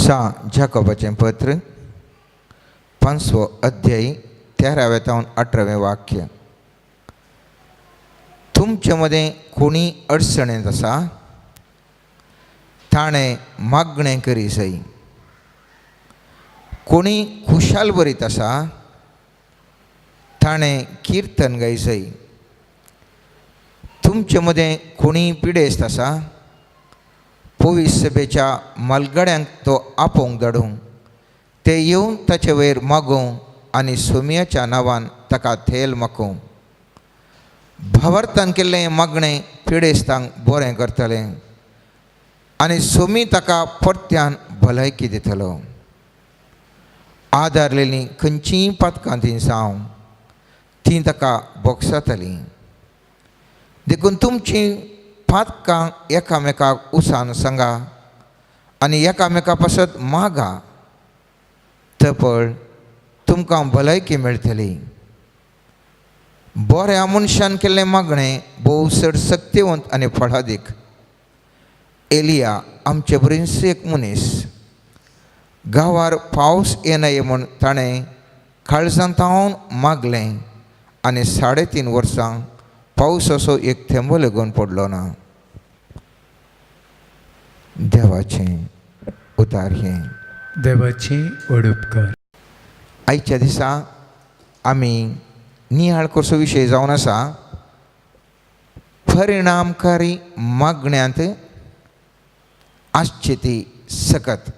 जाकोबाचें पत्र 5 अध्याय 13 ते 18 वाक्य. तुमचे मध्ये कोणी अडचणीत आसा ताणें मागणें करी जाय. कोणी खुशाल बरीत आसा ताणें किर्तन गाय जाय. तुमचे मध्ये कोणी पिडेस्त आसा पवित्र सभेच्या मलगड्यांक तो आपोवंक धाडूंक ते येवन ताचे वयर मागूं आनी सोमयाच्या नांवान ताका थेल मागूं. भावार्थान केल्लें मागणें पिडेस्तांक बरें करतलें आनी सोमी ताका परत्यान भलायकी दितलो. आदारलेलीं खंयचीय पातकां ती जावं ती ताका बोगसातलीं. देखून तुमची पातकां एकामेकाक उसान सांगा आनी एकामेका पासत मागा तपळ तुमकां भलायकी मेळटली. बऱ्या मनशान केल्लें मागणें भोव चड शक्तिवंत आनी फळादीक. एलिया आमचे बरींच एक मनीस गांवार पावस येनाये म्हूण ताणें काळजांतावन मागलें आनी 3.5 वर्सां पावसाचो एक थेंबो लेगून पडलो ना. देवाचें उतार हें. देवाची ओडपकार. आयच्या दिसा आमी नियाळ कसो विशय जावन आसा परिणामकारी मागण्यांत आसची ती सकत.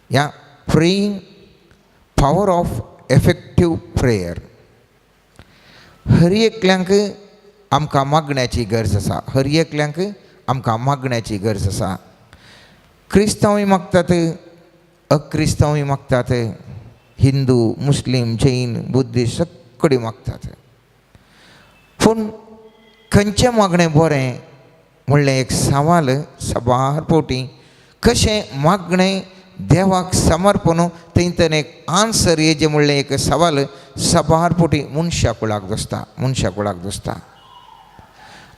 या प्रेइंग पॉवर ऑफ एफेक्टीव प्रेयर. हर एकल्यांक आमकां मागण्याची गरज आसा. हर एकल्यांक आमकां मागण्याची गरज आसा. क्रिस्तांवूय मागतात, अक्रिस्तांवूय मागतात, हिंदू, मुस्लीम, जैन, बुद्धिस्ट सगळीं मागतात. पूण खंयचें मागणें बरें म्हणलें एक सवाल सबार फावटी. कशें मागणें देवाक समर्पण थंयतन एक आन्सर हेजें म्हणलें एक सवाल सबार फावटी मनशा कुळाक दोसता.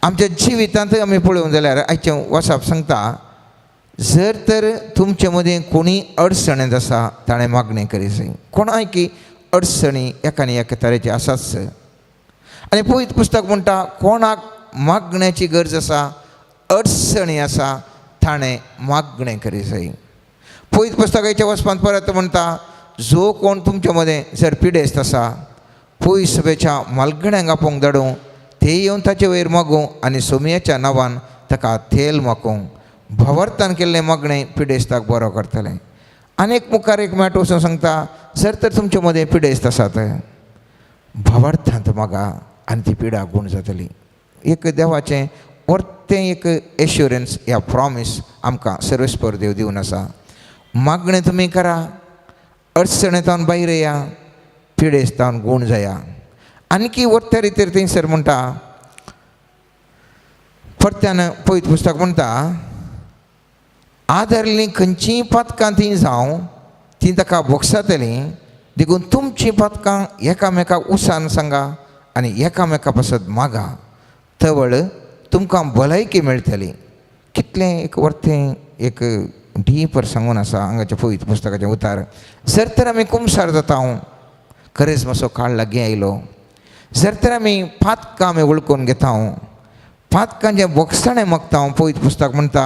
आमच्या जिवितांत आमी पळोवंक जाल्यार आयचें वचप सांगता जर तर तुमचे मदीं कोणी अडचणींत आसा ताणें मागणें करी जाय. कोणायकी अडचणी एकानी एका तरेची आसाच. आनी पवित्र पुस्तक म्हणटा कोणाक मागण्याची गरज आसा, अडचणी आसा ताणें मागणें करी जाय. पवित्र पुस्तकाच्या वचपांत परत म्हणटा जो कोण तुमचे मदें जर पिडेस्त आसा पवित्र सभेच्या मालगड्यांक आपोवंक धाडूं ते येवन ताचे वयर मागूं आनी सोमयाच्या नांवान ताका थेल मागूं. भावार्थान केल्लें मागणें पिडेस्ताक बरो करतलें. आनीक मुखार एक मेट वचून सांगता जर तर तुमचे मदें पिडेस्त आसात भावार्थांत मागा आनी ती पिडा गूण जातली. एक देवाचें वर्तें एक एश्युरन्स ह्या प्रॉमीस आमकां सर्वेस्पर देव दिवन आसा. मागणें तुमी करा, अडचणेंतावन भायर येया, पिडेस्तावन गूण जाया. आनीकी वर्त्या रितीर थंयसर म्हणटा परत्यान पवित्र पुस्तक म्हणटा आदारलीं खंयचीय पातकां ती जावं ती ताका बोगसातलीं. देखून तुमचीं पातकां एकामेकाक उसान सांगा आनी एकामेका पासत मागा तवळ तुमकां भलायकी मेळटली. कितलें एक वर्तें एक डीपर सांगून आसा हांगाच्या पवित्र पुस्तकाचें उतार. जर तर आमी कुमसार जाता खरेंच मातसो काळ लागीं आयलो. जर तर आमी पातकां आमी वळखून घेता पातकांचें बोगसाणें मागता पवित्र पुस्तक म्हणटा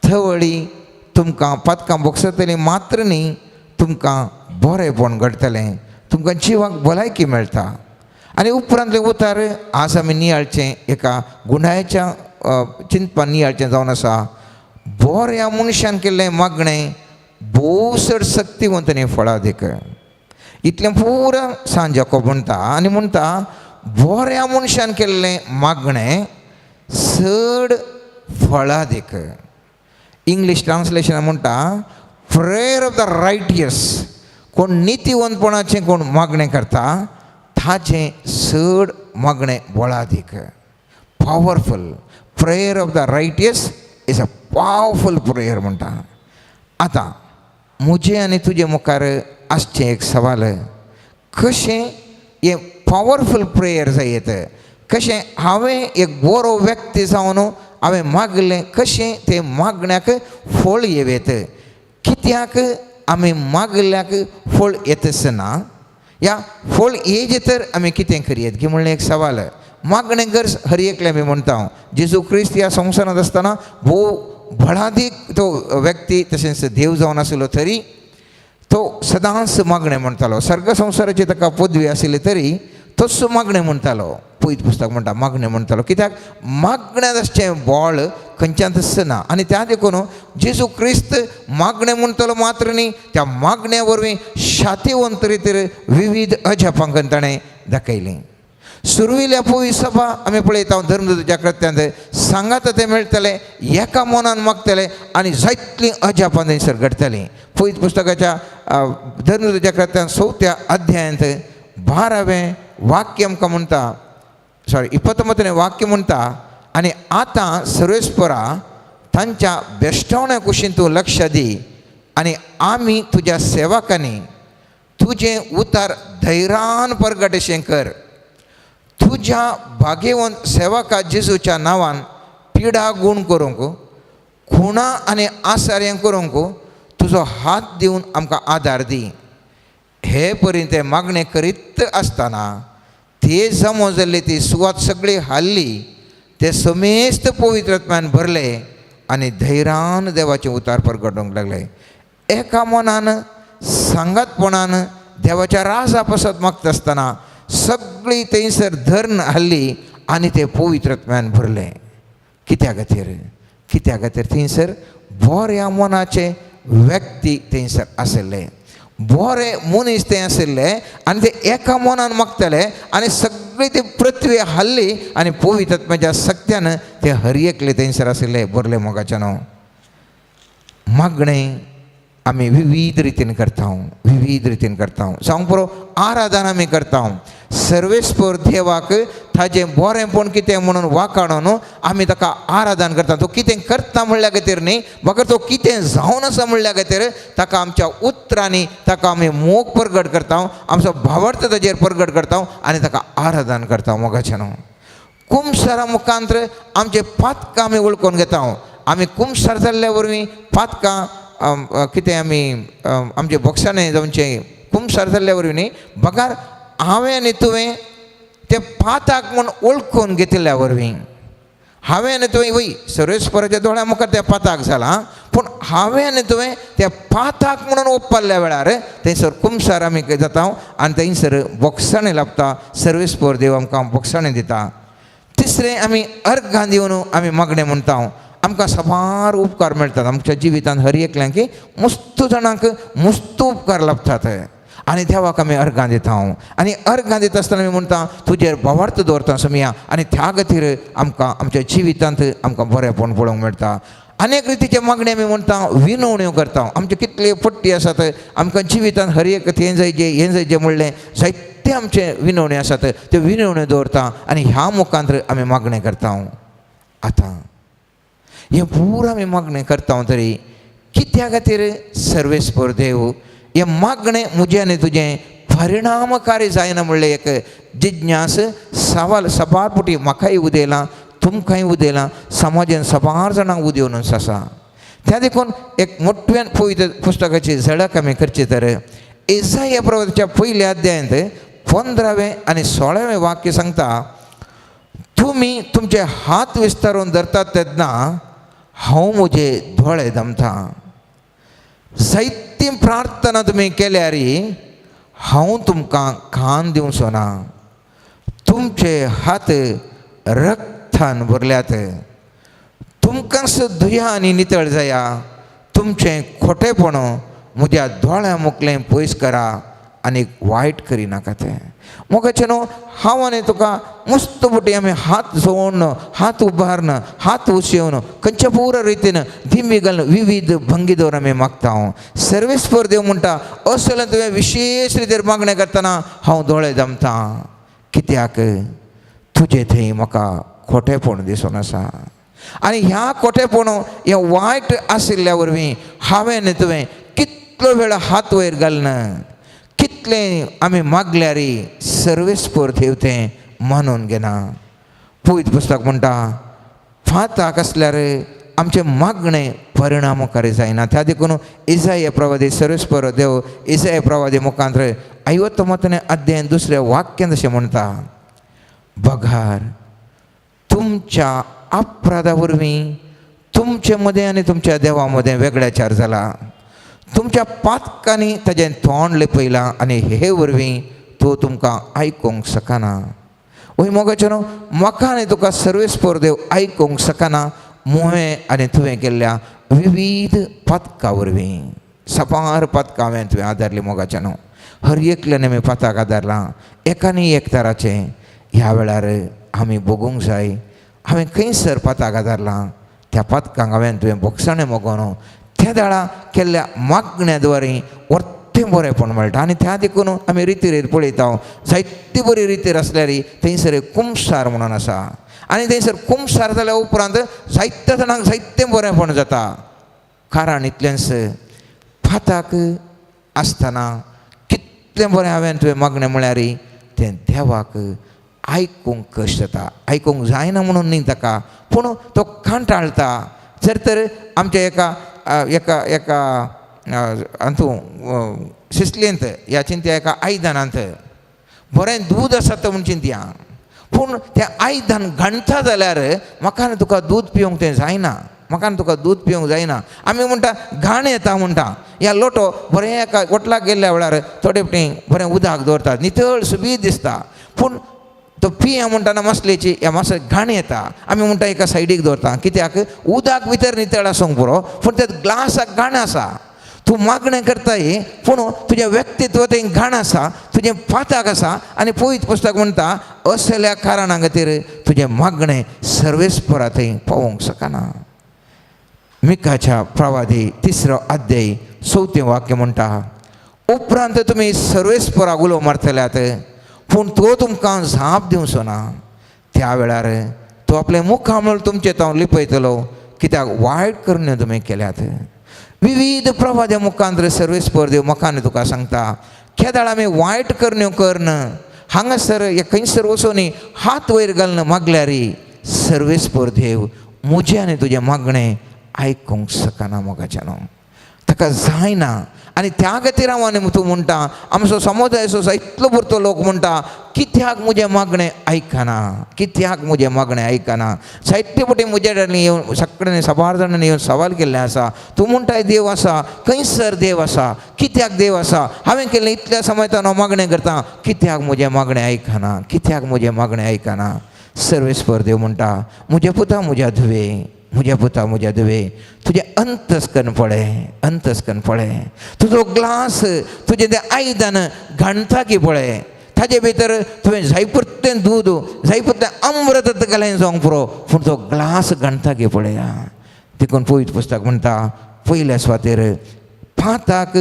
थवळी तुमकां पातकां बोगसतलीं मात्र न्ही तुमकां बरेंपण घडटलें, तुमकां जिवाक भलायकी मेळटा. आनी उपरांतलें उतार आज आमी नियाळचें एका गुणायच्या चिंतपान नियाळचें जावन आसा. बऱ्या मनशान केल्लें मागणें भोव चड शक्तिवंत आनी फळादीक. इतलें पुरो सांत जाकोब म्हणटा आनी म्हणटा बऱ्या मनशान केल्लें मागणें चड फळादीक. इंग्लीश ट्रान्सलेशनान म्हणटा प्रेयर ऑफ द रायटियस. कोण नितीवंतपणाचें कोण मागणें करता ताचें चड मागणें बळादीक. पॉवरफूल प्रेयर ऑफ द रायटियस इज अ पॉवरफूल प्रेयर म्हणटा. आतां म्हजें आनी तुजे मुखार आसचें एक सवाल कशें हें पॉवरफूल प्रेयर जायत. कशें हांवें एक बरो व्यक्ती जावन हांवें मागलें कशें तें मागण्याक फळ येवेत. कित्याक आमी मागल्याक फळ येतच ना, या फळ येजे तर आमी कितें करियत की म्हणलें एक सवाल. मागणें गरज हर एकले आमी म्हणटा. जेजू क्रिस्त ह्या संवसारांत आसतना भोव भलादीक तो व्यक्ती तशेंच देव जावन आसलो तरी तो सदांच मागणें म्हणटालो. सर्ग संवसाराची ताका पदवी आशिल्ली तरी तोच मागणें म्हणटालो. पयत पुस्तक म्हणटा मागणें म्हणटालो. कित्याक मागण्या तशें बळ खंयच्याच ना. आनी त्या देखून जेजू क्रिस्त मागणें म्हणटलो मात्र न्ही, त्या मागण्या वरवीं शातिवंत रितीर विविध अजापांक ताणें दाखयलीं. सुरविल्ल्या पवी सभा आमी पळयता धर्मदूताच्या कृत्यांत सांगात ते मेळटले, एका मनान मागतले आनी जायतलीं अजापां थंयसर घडटलीं. पयत पुस्तकाच्या धर्मदूताच्या कृत्यांत 4व्या अध्यायांत 12वें वाक्य आमकां म्हणटा, 29वें वाक्य म्हणटा, आनी आतां सर्वेस्परा तांच्या बेश्टवण्या कुशीन तूं लक्ष दी आनी आमी तुज्या सेवकांनी तुजें उतार धैर्यान परगटेशें कर. तुज्या भाग्यवंत सेवका जेजूच्या नांवान पिडा गूण करूंक, खुणां आनी आसार्यां करूंक तुजो हात दिवन आमकां आदार दी. हे पर्यंत ते मागणें करीत आसतना ते जमो जाल्ली ती सुवात सगळी हाल्ली, ते समेस्त पवित्रत्म्यान भरले आनी धैर्यान देवाचें उतार परगटूंक लागले. एका मनान सांगातपणान देवाच्या राजा पासत मागता आसतना सगळी थंयसर धर्न हाल्ली आनी ते पवित्रत्म्यान भरले. कित्या खातीर थंयसर बऱ्या मनाचे व्यक्ती थंयसर आशिल्ले, बरे मनीस ते आशिल्ले आनी ते एका मनान मागतले आनी सगळी ती पृथ्वी हाल्ली आनी पवित्रत्म्याच्या सत्यान ते हर एकले थंयसर आशिल्ले बरले मोगाच्यान. मागणें आमी विविध रितीन करता. सांग पुरो आराधन आमी करता. सर्वेस्पर देवाक ताजें बरेंपण कितें म्हणून वाखाणून आमी ताका आराधन करता. तो कितें करता म्हणल्या खातीर न्ही, म्हाका तो कितें जावन आसा म्हणल्या खातीर ताका आमच्या उतरांनी ताका आमी मोग परगट करता, आमचो भावार्थ ताजेर परगट करता आनी ताका आराधन करता मोगाच्यान. कुंभसारा मुखांतर आमचे पातकां आमी वळखून घेता. आमी कुंभसार जाल्ल्या वरवीं पातकां कितें आमी आमचे भक्षाणें जावचें कुंभसार जाल्ल्या वरवीं न्ही, बगार हांवें आनी तुवें ते पाताक म्हूण वळखून घेतिल्ल्या वरवीं, हांवें आनी तुवें वय सर्वेस्पराच्या दोळ्या मुखार त्या पाताक जाला, पूण हांवें आनी तुवें त्या पाताक म्हणून ओप्पाल्ल्या वेळार थंयसर कुंभसार आमी जाता आनी थंयसर भक्षाणें लाभता. सर्वेस्पर देव आमकां भक्षाणें दिता. तिसरें आमी अर्घां दिवन आमी मागणें म्हणटा. आमकां सबार उपकार मेळटात आमच्या जिवितांत हर एकल्यांक मस्त जाणांक मस्त उपकार लाभतात आनी देवाक आमी अर्घां दिता. आनी अर्घां दिता आसतना आमी म्हणटा तुजेर भावार्थ दवरता समया आनी त्या खातीर आमकां आमच्या जिवितांत आमकां बरेंपण पळोवंक मेळटा. अनेक रितीचे मागणी आमी म्हणटा, विनवण्यो करता. आमचे कितले पट्टी आसात आमकां जिवितांत हर एक हें जायजें म्हणलें जायते आमचे विनवण्यो आसात, त्यो विनवण्यो दवरता आनी ह्या मुखांतर आमी मागणें करता. आतां हें पुरो आमी मागणें करता तरी कित्या खातीर सर्वेस्पर देव हें मागणें म्हजें आनी तुजें परिणामकारी जायना म्हणलें एक जिज्ञास सवाल सबार पुटी म्हाकाय उदेलां, तुमकांय उदेलां, समाजान सबार जाणांक उदेवनूच आसा. त्या देखून एक मोठ्यान पवित्र पुस्तकाची झळक आमी करची तर इसाया प्रवक्त्याच्या पयल्या अध्यायांत 15वें आनी 16वें वाक्य सांगता, तुमी तुमचे हात विस्तारून धरतात तेन्ना हांव म्हजे दोळे धांपता. जायती प्रार्थना तुमी केल्यार हांव तुमकां कान दिवचो ना. तुमचे हात रक्तान भरल्यात. तुमकांच धुया आनी नितळ जाया. तुमचें खोटेपण म्हज्या दोळ्या मुखलें पयस करा आनी वायट करिनाकात. मोगाचे न्हू, हांव आनी तुका मस्त बुटी आमी हात जोडून, हात उबारून, हात उशेवन खंयच्या पुरो रितीन दिमी घालून विविध भंगी दवर आमी मागता. सर्वेस्पर देव म्हणटा असले तुवें विशेश रितीर मागणें करतना हांव दोळे धांपता. कित्याक तुजे थंय म्हाका खोटेपण दिसून आसा आनी ह्या खोटेपण हें वायट आशिल्ल्या वरवीं हांवें आनी तुवें कितलो वेळ हात वयर घालना, कितलें आमी मागल्यार सर्वेस्पर देव तें मानून घेना. पवित्र पुस्तक म्हणटा पाताक आसल्यार आमचे मागणे परिणामकारी जायना. त्या देखून इसाया प्रवादी सर्वेस्पर देव इसाया प्रवादी मुखांतर 59 अध्याय 2 वाक्यान अशें म्हणटा, बघार तुमच्या अपराधा वरवीं तुमचे मदें आनी तुमच्या देवा मदें वेगळ्याचार जाला. तुमच्या पातकांनी ताजें तोंड लिपयलां आनी हे वरवीं तो तुमकां आयकूंक शकना. वय मोगाचें म्हाका आनी तुका सर्वेस्पर देव आयकूंक शकना मुहें आनी तुवें केल्ल्या विविध पथकां वरवीं. सपार पथकां हांवें तुवें आदारलीं मोगाचें न्हू. हर एकल्यान आमी पथक आदारलां एकानी एक तराचें. ह्या वेळार आमी बगूंक जाय हांवें खंयसर पथक आदारलां त्या पथकांक हांवें तुवें भोगसणें मोगोन त्या दाळा केल्ल्या मागण्या द्वारे वर्तें बरेंपण मेळटा. आनी त्या देखून आमी रितीर पळयता जायती बरी रितीर आसल्यार थंयसर कुंभसार म्हणून आसा. आनी थंयसर कुंभसार जाल्या उपरांत जायत्या जाणांक जायतें बरेंपण जाता. कारण इतलेंच पथक आसतना कितलें बरें हांवें तुवें मागणें म्हळ्यार तें देवाक आयकूंक कश्ट जाता. आयकूंक जायना म्हणून न्ही ताका, पूण तो कंटाळटा. जर तर आमच्या एका एका एका हातूं सिसलेंत ह्या चिंत्या एका आयदनांत बरें दूद आसा तो म्हूण चिंतया, पूण तें आयदन घणटा जाल्यार म्हाका आनी तुका दूद पिवंक तें जायना. म्हाका आनी तुका दूद पिवंक जायना. आमी म्हणटा घाण येता म्हणटा. ह्या लोटो बरें एका वटलाक गेल्ल्या वेळार थोडे फावटी बरें उदक दवरतात, नितळ सुबीत दिसता, पूण तो पिया म्हणटाना मसलेची ह्या मातसो घाण येता. आमी म्हणटा एका सायडीक दवरता, कित्याक उदक भितर नितळ आसूंक पुरो, पूण त्या ग्लासाक घाण आसा. तूं मागणें करताय पूण तुजें व्यक्तित्व तें घाण आसा, तुजें पातक आसा. आनी पवित्र पुस्तक म्हणटा असल्या कारणा खातीर तुजें मागणें सर्वेस्परा थंय पावोवंक शकना. मिकाच्या प्रवादी 3 अध्याय 4 वाक्य म्हणटा, उपरांत तुमी सर्वेस्पराक उलो मारतल्यात पूण तो तुमकां झाप दिवचो ना. त्या वेळार तो आपलें मुखामळ तुमचे तो लिपयतलो, कित्याक वायट करण्यो तुमी केल्यात. विविध प्रवाद्या मुखांतर सर्वेस्पर देव म्हाका आनी तुका सांगता, केदाळ आमी वायट करण्यो करन हांगासर खंयसर वचून हात वयर घालन मागल्यार सर्वेस्पर देव म्हजें आनी तुजें मागणें आयकूंक शकना. मोगाचें न्हू, ताका जायना. आनी त्या खातीर हांव आनी तूं म्हणटा, आमचो समुदायाचो जायतलो भुरतो लोक म्हणटा, कित्याक म्हजें मागणें आयकना, कित्याक म्हजें मागणें आयकना. जायते फावटी म्हजे कडेन येवन सगळ्यांनी साबार जाणांनी येवन सवाल केल्लें आसा. तूं म्हणटाय देव आसा, खंयसर देव आसा, कित्याक देव आसा. हांवें केल्लें इतल्या समयतान हांव मागणें करता, कित्याक म्हजें मागणें आयकना, कित्याक म्हजें मागणें आयकना. सर्वेस्पर देव म्हणटा, म्हज्या पुता म्हज्या धुवे, म्हज्या पुता म्हज्या धुवे, तुजें अंतस्करण पळय, अंतस्करण पळय. तुजो ग्लास, तुजें तें आयदन घणटा की पळय, ताजे भितर तुवें जायपुरतें दूद, जायपुरतें अमृत घालें जावंक पुरो, पूण तो ग्लास घणटा की पळया. देखून पवित्र पुस्तक म्हणटा, पयल्या सुवातेर पातक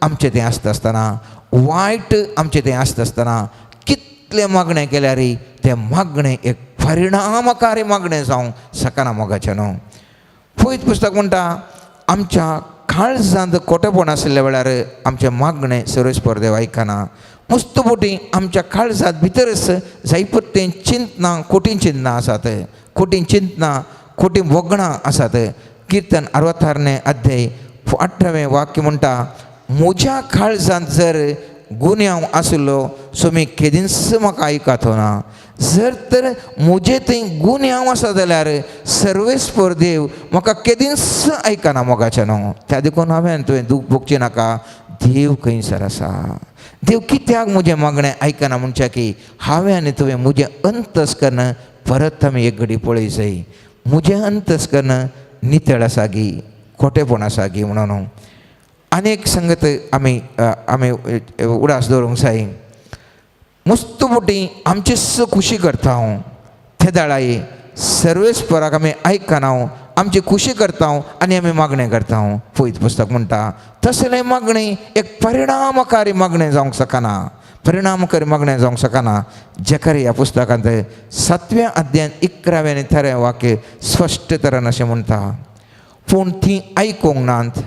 आमचें तें आसता आसतना, वायट आमचें तें आसता आसतना कितलें मागणें केल्यार तें मागणें एक परिणामकारी मागणें जावंक शकना. मोगाचें न्हू. पवित्र पुस्तक म्हणटा, आमच्या काळजांत खोटेपण आशिल्ल्या वेळार आमचें मागणें सर्वेस्पर देव आयकना. मस्त फावटी आमच्या काळजांत भितरच जायपुरतें चिंतनां, खोटीं चिंतनां आसात, खोटीं चिंतनां, खोटीं वगणां आसात. किर्तन 66 अध्याय 18वें वाक्य म्हणटा, म्हज्या काळजांत जर गुन्यांव आसलो सोमी केदींच म्हाका आयकतो ना. जर तर म्हजे थंय गुन्यांव आसा जाल्यार सर्वेस्पर देव म्हाका केदींच आयकना. मोगाचें न्हू. त्या देखून हांवें तुवें दूख भोगची नाका, देव खंयसर आसा. देव कित्याक म्हजें मागणें आयकना म्हणच्या की हांवें आनी तुवें म्हजें अंतस्करण परत आमी एक घडी पळय जाय. म्हजें अंतस्करण नितळ आसा गी, खोटेपण आसा गी म्हणून. आनीक संगत आमी उडास दवरूंक जाय. मस्त फावटी आमचीच खुशी करता हांव, त्या दाळाय सर्वेस्पराक आमी आयकना, आमची खुशी करता आनी आमी मागणें करता. पवित्र पुस्तक म्हणटा, तसलें मागणें एक परिणामकारी मागणें जावंक शकना, परिणामकारी मागणें जावंक शकना. जकरिया ह्या पुस्तकांत 7व्या अध्यायान 11वें आनी 13वें वाक्य स्पश्ट तरेन अशें म्हणटा, पूण तीं आयकूंक नात.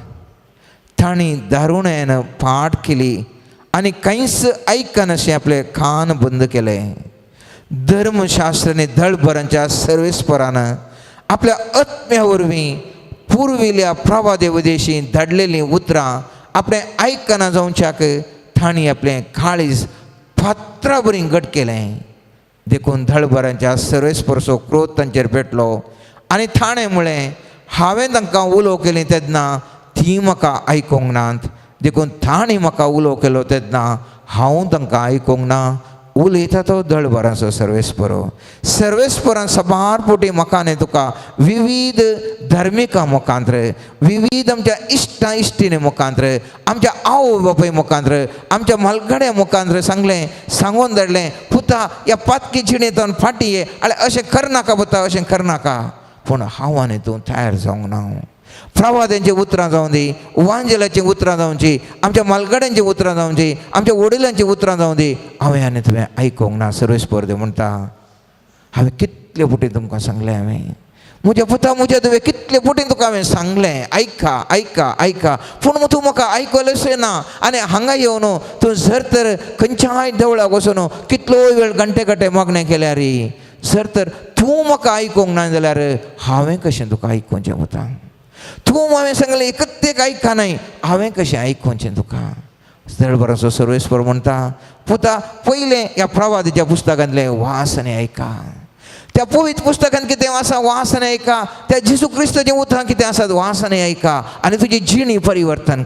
तांणी दारुणायेन पाट केली आनी कांयच आयकनाशें आपले कान बंद केले. धर्मशास्त्र आनी दळभरांच्या सर्वेस्परान आपल्या आत्म्या वरवीं पुरविल्या प्रभादेवदेशी धाडलेलीं उतरां आपणें आयकना जावच्याक तांणी आपलें काळीज फातरा बरी घट केलें. देखून धडभरांच्या सर्वेस्परसो क्रोध तांचेर पेटलो आनी ताणें म्हळें, हांवें तांकां उलो केली तेन्ना तीं म्हाका आयकूंक नात. देखून तांणी म्हाका उलो केलो तेन्ना हांव तांकां आयकूंक ना. उलयता तो धडभरांचो सर्वेस्परान सबार पोटी म्हाका आनी तुका विविध धर्मिका मुखांत्र, विविध आमच्या इश्टा इश्टिणी मुखांत्र, आमच्या आवय बापाय मुखांत्र, आमच्या मलगड्या मुखांत्र सांगून धाडलें, पुता ह्या पातकी जिणेंतून फाटी ये, अशें करनाका पुता, अशें करनाका. पूण हांव आनी तूं तयार जावंक ना. प्रवाद्यांची उतरां जावं दी, वांजेलाची उतरां जावची, आमच्या मलगड्यांची उतरां जावची, आमच्या वडिलांची उतरां जावं दी, हांवें आनी तुवें आयकूंक ना. सर्वेस्पर देव म्हणटा, हांवें कितले फावटी तुमकां सांगलें, हांवें म्हज्या पुता म्हज्या तुवें कितले फावटी तुका हांवें सांगलें, आयका आयका आयका, पूण तूं म्हाका आयकलेंशें ना. आनी हांगा येवन तूं जर तर खंयच्याय देवळाक वचून कितलोय वेळ घंटे मागणें केल्यार, जर तर तूं म्हाका आयकूंक ना जाल्यार हांवें कशें तुका आयकूंचें वता. तूं हांवें सांगलें एकत्तेक आयका नाय, हांवें कशें आयकूंचें तुका. धडभराचो सर्वेस्पर म्हणटा, पुता पयलें ह्या प्रवादीच्या पुस्तकांतलें वासने आयका. त्या पवित्र पुस्तकांत कितें आसा वासने आयका. त्या जेजू क्रिस्ताचें उतरां कितें आसात वासने आयका. आनी तुजी जिणी परिवर्तन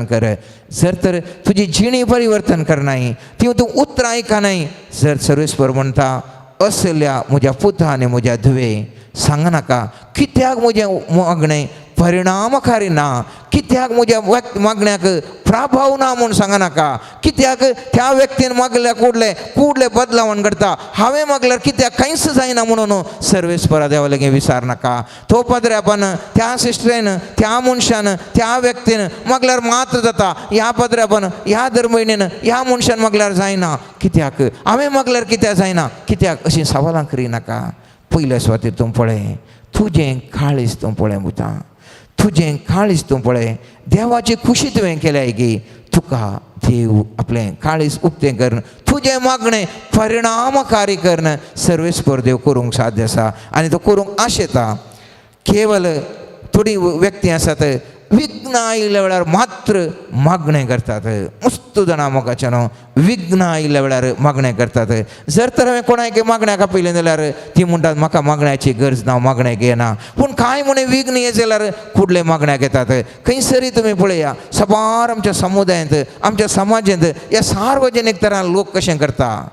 कर. जर तर तुजी जिणी परिवर्तन करनाय, ती तूं उतरां आयकनाय, जर सर्वेस्पर म्हणटा, असल्या म्हज्या पुता आनी म्हज्या धुवे सांगनाका. कित्याक म्हजें मागणें परिणामकारी ना, कित्याक म्हज्या मागण्याक प्रभाव ना म्हूण सांगनाका. कित्याक त्या व्यक्तीन मागल्या कुडले बदलावण करता. हांवें मागल्यार कित्याक कांयच जायना म्हणून सर्वेस्परा देवा लागीं विचारनाका. तो पदऱ्यापन त्या सिस्टरेन, त्या मनशान, त्या व्यक्तीन मागल्यार मात्र जाता. ह्या पदऱ्यापन ह्या धर्मयणीन ह्या मनशान मागल्यार जायना. कित्याक हांवें मागल्यार कित्याक जायना, कित्याक अशीं सवालां करिनाका. पयल्या सुवातेर तूं पळय, तुजें काळीज तूं पळय मुता, तुजें काळीज तूं पळय. देवाची खुशी तुवें केल्या गी, तुका देव आपलें काळीज उक्तें करन तुजें मागणें परिणामकारी करन सर्वेस्पर देव करूंक साध्य आसा. आनी तो करूंक आशेता. केवल थोडी व्यक्ती आसात विघ्न आयिल्ल्या वेळार मात्र मागणें करतात. मस्त जाणां मोगाचें न्हू, विघ्न आयिल्ल्या वेळार मागणें करतात. जर तर हांवें कोणाक मागण्याक आपयलें जाल्यार ती म्हणटात म्हाका मागण्याची गरज ना, मागणें घेना. पूण कांय म्हणे विघ्न येत जाल्यार फुडले मागण्याक येतात. खंयसरी तुमी पळया, सबार आमच्या समुदायांत, आमच्या समाजांत ह्या सार्वजनीक तरान लोक कशें करता.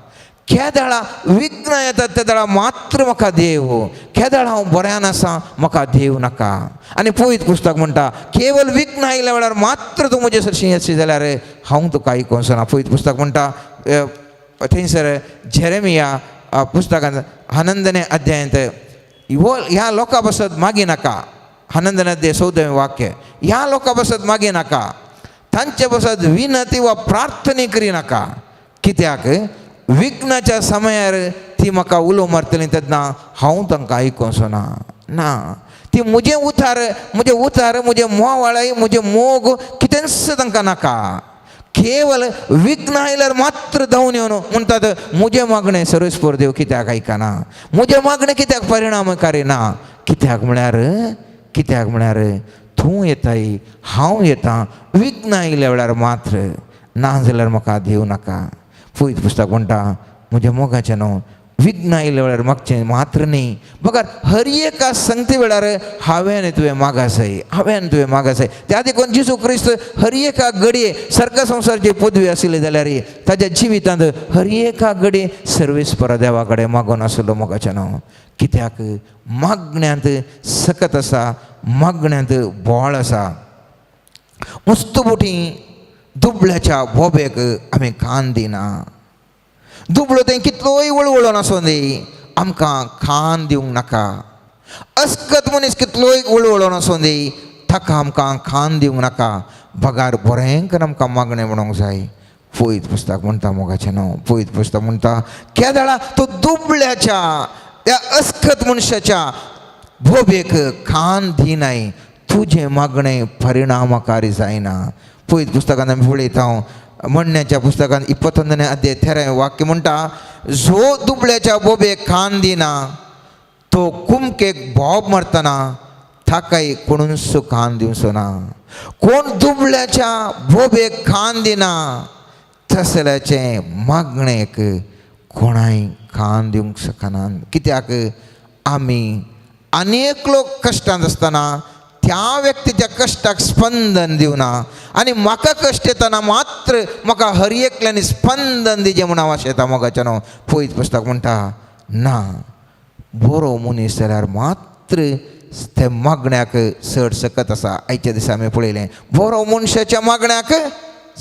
केदाळा विघ्न येतात त्या दाळा मात्र म्हाका देव, केदाळ हांव बऱ्यान आसा म्हाका देव नाका. आनी पवित्र पुस्तक म्हणटा, केवल विघ्न आयिल्ल्या वेळार मात्र तूं म्हजे सरशी येतशी जाल्यार हांव तुका आयकोंचो ना. पवित्र पुस्तक म्हणटा थंयसर जेरेमिया पुस्तकांत 11 अध्यायांत, ह्या लोकां बसत मागी नाका. 11 अध्याय 14वें वाक्य, ह्या लोकां बसत मागी नाका, तांचे बसत विनती वा प्रार्थने करी नाका. कित्याक विघ्नाच्या समयार ती म्हाका उलो मारतली तेन्ना हांव तांकां आयकोंचो ना. ती म्हजें उतार, म्हजें मोवाळाय, म्हजें मोग कितेंच तांकां नाका. केवल विघ्न आयल्यार मात्र धांवन येवन म्हणटात म्हजें मागणें सर्वेस्पर देव कित्याक आयकना, म्हजें मागणें कित्याक परिणामकारी ना. कित्याक म्हळ्यार तूं येताय, हांव येता. विघ्न आयिल्ल्या वेळार मात्र, ना जाल्यार म्हाका देव नाका. पवित्र पुस्तक म्हणटा, म्हज्या मोगाचें न्हू, विघ्न आयिल्ल्या वेळार मागचें मात्र न्ही. बघार हर एका संगते वेळार हांवें आनी तुवें मागासाय. त्या देखून जेजू क्रिस्त हर एका घडये सर्ग संवसाराची पदवी आशिल्ली जाल्यार ताच्या जिवितांत हर एका घडये सर्वेस्परा देवा कडेन मागून आसलो मोगाचें न्हू. कित्याक मागण्यांत सकत आसा, मागण्यांत बोळ आसा. मस्तबोटी दुबळ्याच्या बोबेक आमी कान दिना. दुबळो थंय कितलोय वळवळोन आसूं दी, आमकां कान दिवंक नाका. अस्कत मनीस कितलोय वळवळोन आसूं दी, ताका आमकां कान दिवंक नाका. बगार बरेंकर आमकां मागणें म्हणूंक जाय. पवित्र पुस्तक म्हणटा मोगाचें न्हू, पवित्र पुस्तक म्हणटा, केदाळा तो दुबळ्याच्या त्या अस्कत मनशाच्या बोबेक कान दिनाय, तुजें मागणें परिणामकारी जायना. पवित्र पुस्तकांत आमी पळयता, म्हणण्याच्या पुस्तकांत 21 अध्याय 13वें वाक्य म्हणटा, जो दुबळ्याच्या बोबेक कान दिना तो कुमकेक बोब मारतना थाकाय कोणून सुखान दिवचो ना, कोण दुबळ्याच्या भोबेक खान दिना, तसल्याचे मागणेक कोणाय खान दिवंक शकना. कित्याक आमी अनेक लोक कश्टांत आसतना त्या व्यक्तीच्या कश्टाक स्पंदन दिवना, आनी म्हाका कश्ट येतना मात्र म्हाका हर एकल्यानी स्पंदन दिजें म्हूण हांव आशेता. मोगाच्यान पळयत पुस्तक म्हणटा ना, बरो मनीस जाल्यार मात्र ते मागण्याक चड सकत आसा. आयच्या दिसा आमी पळयलें, बरो मनशाच्या मागण्याक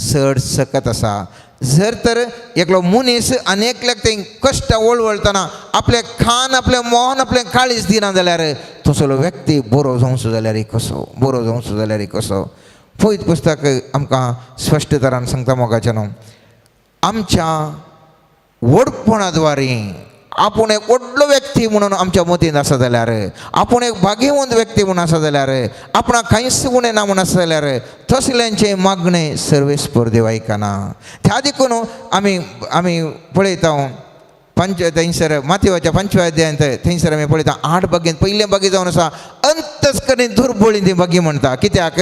चड सकत आसा. जर तर एकलो मनीस अनेकल्याक ते कश्ट वळवळतना आपले खान, आपले मोहन, आपले काळीज दिना जाल्यार तसलो व्यक्ती बरो जावचो जाल्यार कसो, बरो जावचो जाल्यार कसो. पळयत पुस्तक आमकां स्पश्ट तरान सांगता मोगाच्यान, आमच्या वडपणाद्वारे आपूण एक व्हडलो व्यक्ती म्हणून आमच्या मतींत आसा जाल्यार, आपूण एक भाग्यवंत व्यक्ती म्हणून आसा जाल्यार, आपणाक कांयच गुणे ना म्हणून आसा जाल्यार तसल्यांचे मागणे सर्वेस्पर देव आयकना. त्या देखून आमी पळयता थंयसर माथेवाच्या 5व्या अध्यायांत थंयसर आमी पळयता 8 बागेंत पयलें बागी जावन आसा अंतस्करी दुर्बळी ती बागी म्हणटा. कित्याक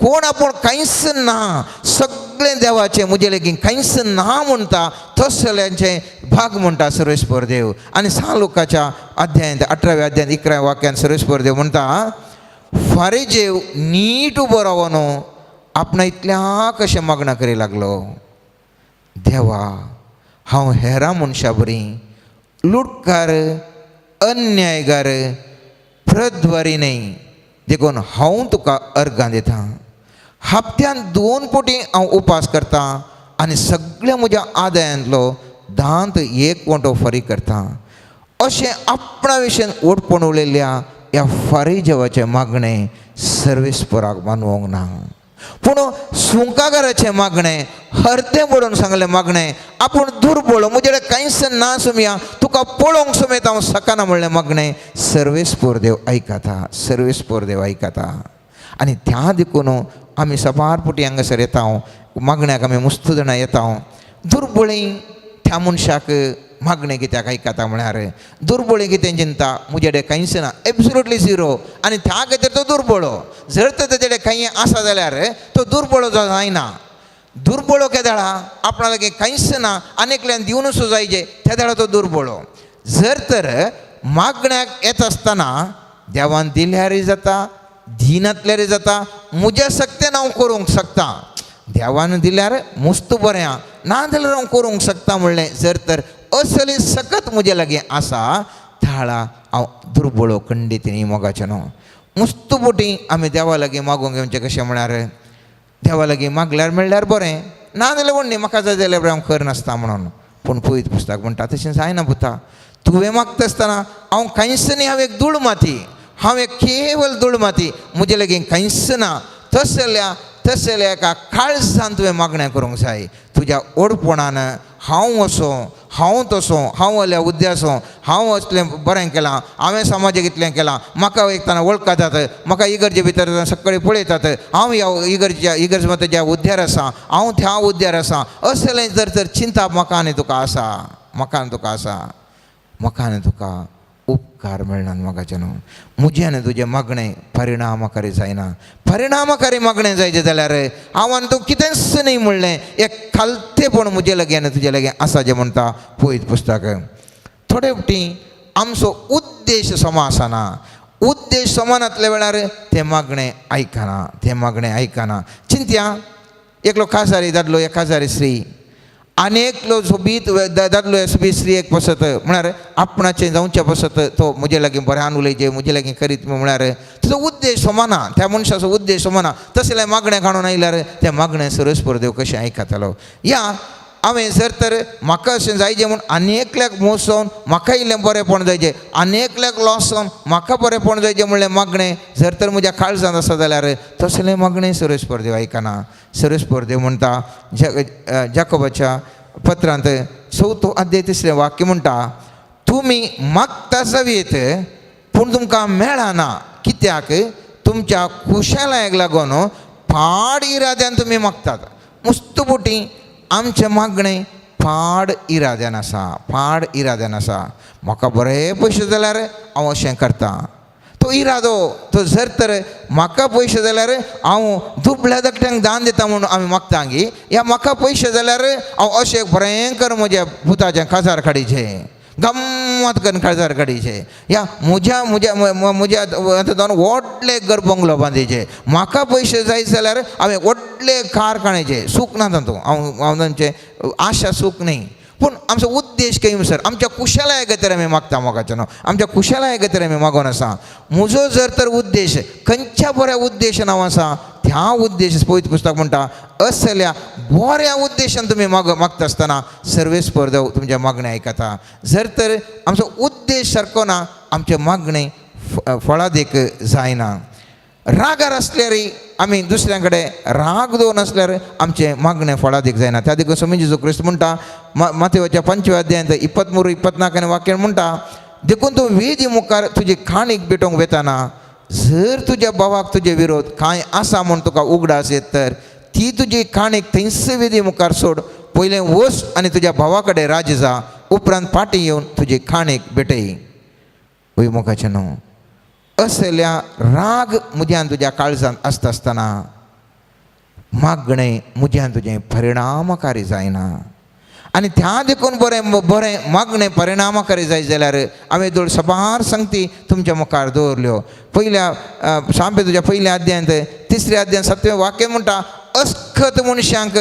कोण आपूण कांयच ना, सगळें देवाचें, म्हजे लेगीत कांयच ना म्हणटा तसल्यांचे भाग म्हणटा सर्वेस्पर देव. आनी 6 लोकाच्या अध्यायांत 18व्या अध्यायांत 11व्या वाक्यान सर्वेस्पर देव म्हणटा, फारीजेव नीट उबो रावन आपणा इतल्या कशें मागणां करी लागलो, देवा हांव हेरां मनशां बरी लुटकार, अन्यायगार, प्रद्वारी न्हय, देखून हांव तुका अर्गां दितां. हप्त्यान 2 फावटी हांव उपास करतां आनी सगळ्या म्हज्या आदायांतलो 10th वांटो फारीक करतां. अशें आपणा विशयी ओडपण उलयल्ल्या ह्या फारीजेवाचें मागणें सर्वेस्पराक मानवंक ना. पूण सुंकागाराचें मागणें, हरतें बडोवन सांगलें मागणें, आपूण दुर्बळ, म्हजे कडेन कांयच ना सुमया, तुका पळोवंक समेत हांव सकना म्हणलें मागणें सर्वेस्पर देव आयकता, सर्वेस्पर देव आयकता. आनी त्या देखून आमी सबारपुटी हांगासर येता, मागण्याक आमी मस्त जाणां येता. दुर्बळी त्या मनशाक मागणें कित्याक आयकता म्हळ्यार, दुर्बळी कितें चिंता, म्हजे कडेन कांयच ना, एब्सोल्युटली झिरो, आनी त्या खातीर तो दुर्बळो. जर तर तेजे कडेन कांय आसा जाल्यार तो दुर्बळो जायना. दुर्बळो केदाळा आपणा लागीं कांयच ना, आनीकल्यान दिवनूच जायचे, त्या दाळा तो दुर्बळो. जर तर मागण्याक येता आसतना देवान दिल्यारय जाता, दिनातल्यारय जाता, म्हज्या सक्तेन हांव करूंक शकता. देवान दिल्यार मस्त बरें, ना जाल्यार हांव करूंक शकता म्हणलें. जर तर असली सकत म्हजे लागीं आसा थाळा हांव दुर्बळो खंडीत न्ही. मोगाचें न्हू, मस्त बोटी आमी देवा लागीं मागूंक घेवचें. कशें म्हळ्यार देवा लागीं मागल्यार मेळ्ळ्यार बरें, ना जाल्यार व्हडली म्हाका जाय जाल्यार हांव खर नासता म्हणून. पूण पळयत पुस्तक म्हणटा तशें जायना पुता. तुवें मागता आसतना हांव कांयच न्ही, हांव एक धूळ माती, हांव एक केवल धूळ माती, म्हजे लागीं कांयच ना. तसल्या एका काळजान तुवें मागणें करूंक जाय. तुज्या ओडपणान हांव असो, हांव तसो, हांव जाल्यार उद्यासो, हांव असलें बरें केलां, हांवें समाजाक इतलें केलां, म्हाका एकताना वळखतात, म्हाका इगर्जे भितर सकाळीं पळयतात, हांव ह्या इगर्ज मत ज्या उद्यार आसा, हांव त्या उद्यार आसा, असलें जर तर चिंता म्हाका आनी तुका आसा, म्हाका आनी तुका आसा, म्हाका आनी तुका उपकार मेळना. म्हाकाचें न्हू, म्हजें आनी तुजें मागणें परिणामकारी जायना. परिणामकारी मागणें जायचें जाल्यार हांव आनी तूं कितेंच न्ही म्हणलें, एक खालतेपण म्हजे लागीं आनी तुजे लागीं आसा जें म्हणटा पळयत पुस्तक. थोडे फावटी आमचो उद्देश सम आसना, उद्देश समान आसल्या वेळार तें मागणें आयकना, तें मागणें आयकना. चिंत्या, एकलो काजारी दादलो, एक काजारी स्त्री, अनेकलो सोबीत दादलो सोबीत स्त्री एक पसत म्हळ्यार आपणाचें जावचें पसत तो म्हजे लागीं बऱ्यान उलयचें, म्हजे लागीं करीत म्हळ्यार तुजो उद्देश समाना, त्या मनशाचो उद्देश समाना. तसलें मागणें काडून आयल्यार तें मागणें सर्वेस्पर देव कशें आयकतालो. या हांवें जर तर म्हाका अशें जायचें म्हूण आनेकल्याक मोसोवन म्हाका इल्लें बरेंपण जायचें, आनेकल्याक लॉसन म्हाका बरेंपण जायचें म्हणलें मागणें जर तर म्हज्या काळजांत आसा जाल्यार तसलें मागणें सर्वेस्पर देव आयकना. सर्वेस्पर देव म्हणटा जाकोबाच्या पत्रांत 4 अध्याय 3 वाक्य म्हणटा, तुमी मागता जावीत पूण तुमकां मेळना, कित्याक तुमच्या खुशालायक लागून पाड इराद्यान तुमी मागतात. मस्त बोटी आमचें मागणें पाड इराद्यान आसा, पाड इराद्यान आसा. म्हाका बरे पयशे जाल्यार हांव अशें करतां, तो इरादो तो जर तर म्हाका पयशे जाल्यार हांव दुबळ्या धाकट्यांक दान दिता म्हणून आमी मागतांगी या म्हाका पयशे जाल्यार हांव अशें भयंकर म्हज्या भुताचें काजार काडीचें गम्मत करून काजार काडीचे या म्हज्या म्हज्या म्हज्या आतां जावन व्हडले घर बंगलो बांदीचे म्हाका पयशे जाय जाल्यार हांवें व्हडले कारखान्याचे सूख ना तातूंत हांव तांचे आशा सूख न्ही पूण आमचो उद्देश कैमसर आमच्या कुशलाये खातीर आमी मागता मोगाचें न्हू आमच्या कुशलाये खातीर आमी मागोन आसा म्हजो जर तर उद्देश खंयच्या बऱ्या उद्देशान हांव आसा त्या उद्देश पळयत पुस्तक म्हणटा असल्या बऱ्या उद्देशान तुमी मागता आसतना सर्वेस्पर देव तुमचे मागणे आयकता जर तर आमचो उद्देश सारको ना आमचे मागणे फळादीक जायना रागार आसल्यारय आमी दुसऱ्या कडेन राग दवरून आसल्यार आमचे मागणे फळादीक जायना त्या देखून स्वामी जेजू क्रिस्त म्हणटा माथेवाच्या 5व्या अध्यायांत 23-24 वाक्यान म्हणटा देखून तूं वेदी मुखार तुजी खाणीक भेटोवंक वेताना जर तुज्या भावाक तुजे विरोध कांय आसा म्हूण तुका उगडास येत तर ती तुजी खाणीक थंयच वेदी मुखार सोड पयलें वच आनी तुज्या भावा कडेन राजी जा उपरांत फाटीं येवन तुजी खाणीक भेटय वैमुखाचें न्हू असल्या राग मुद्यान तुज्या काळजांत आसता आसतना मागणें मुद्यान तुजें परिणामकारी जायना आनी त्या देखून बरें मागणें परिणामकारी जाय जाल्यार हांवें दोन सबार संगती तुमच्या मुखार दवरल्यो पयल्या तुज्या पयल्या अध्यायांत 3ऱ्या अध्यायांत 7वें वाक्य म्हणटा अस्खत मनशांक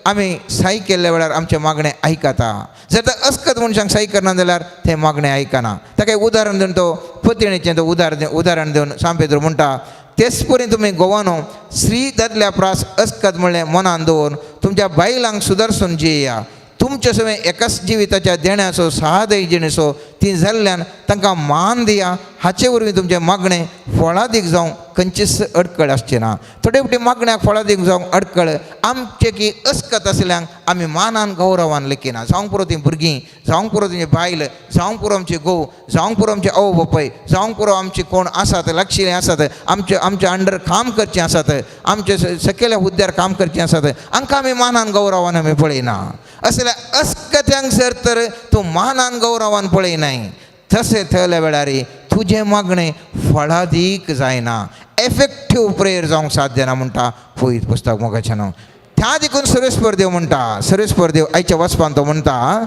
आमी साय केल्ल्या वेळार आमचें मागणें आयकता जर तर अस्खत मनशांक साय करना जाल्यार तें मागणें आयकना ताका एक उदाहरण दिवन तो पत्नीचें तो उदाहरण दिवन सांपेद्र म्हणटा तेच परी तुमी गोवानो स्त्री दादल्या प्रास अस्खत म्हणलें मनान दवरून तुमच्या बायलांक सुदर्शन जियेया तुमचे सगळें एकाच जिविताच्या देण्याचो 6 जिणेचो ती जाल्ल्यान तांकां मान दिया हाचे वरवीं तुमचें मागणें फळादीक जावंक खंयचीच अडकळ आसची ना थोडे फावटी मागण्याक फळादीक जावंक अडकळ आमचे की अस्खत आसल्यांक आमी मानान गौरवान लेखिना जावंक पुरो तीं भुरगीं जावंक पुरो तुमची बायल जावंक पुरो आमची घोव जावंक पुरो आमचे आवय बापूय जावंक पुरो आमची कोण आसात लागशिल्लीं आसात आमच्या अंडर काम करचीं आसात आमचे सकयल्या हुद्द्यार काम करचीं आसात हांकां आमी मानान गौरवान आमी पळयना असल्या अस्खत्यांक जर तर तूं मानान गौरवान पळयनाय तशें थयल्या वेळार तुजें मागणें फळादीक जायना एफेक्टीव प्रेयर जावंक साध्य ना म्हणटा पळयत पुस्तक मोगाचें न्हू त्या देखून सर्वेस्पर देव म्हणटा सर्वेस्पर देव आयच्या वचपान तो म्हणटा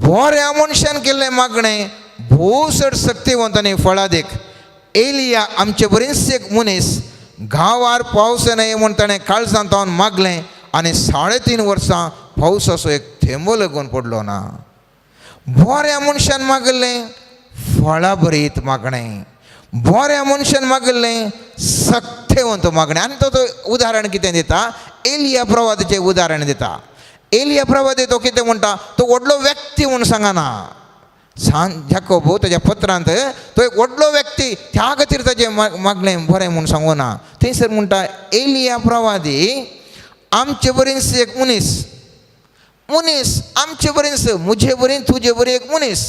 बऱ्या मनशान केल्लें मागणें भोव चड शक्तिवंत आनी फळादीक एलिया आमचे बरेंच एक मनीस गांवार पावस न्हय म्हूण ताणें काळजांत तावन मागलें आनी 3.5 वर्सां पावसाचो एक थेंबो लागून पडलो ना बऱ्या मनशान मागलें फळां बरीत मागणें बऱ्या मनशान मागलें सख्तेवंत मागणें आनी तो उदाहरण कितें दिता एलिया प्रवादीचें उदाहरण दिता एलिया प्रवादी तो कितें म्हणटा तो व्हडलो व्यक्ती म्हूण सांगना जाकोब ताच्या पत्रांत तो एक व्हडलो व्यक्ती त्या खातीर ताचें मागलें बरें म्हूण सांगूना थंयसर म्हणटा एलिया प्रवादी आमचे बरेंच एक मनीस आमचे बरेंच म्हजे बरें तुजे बरें एक मनीस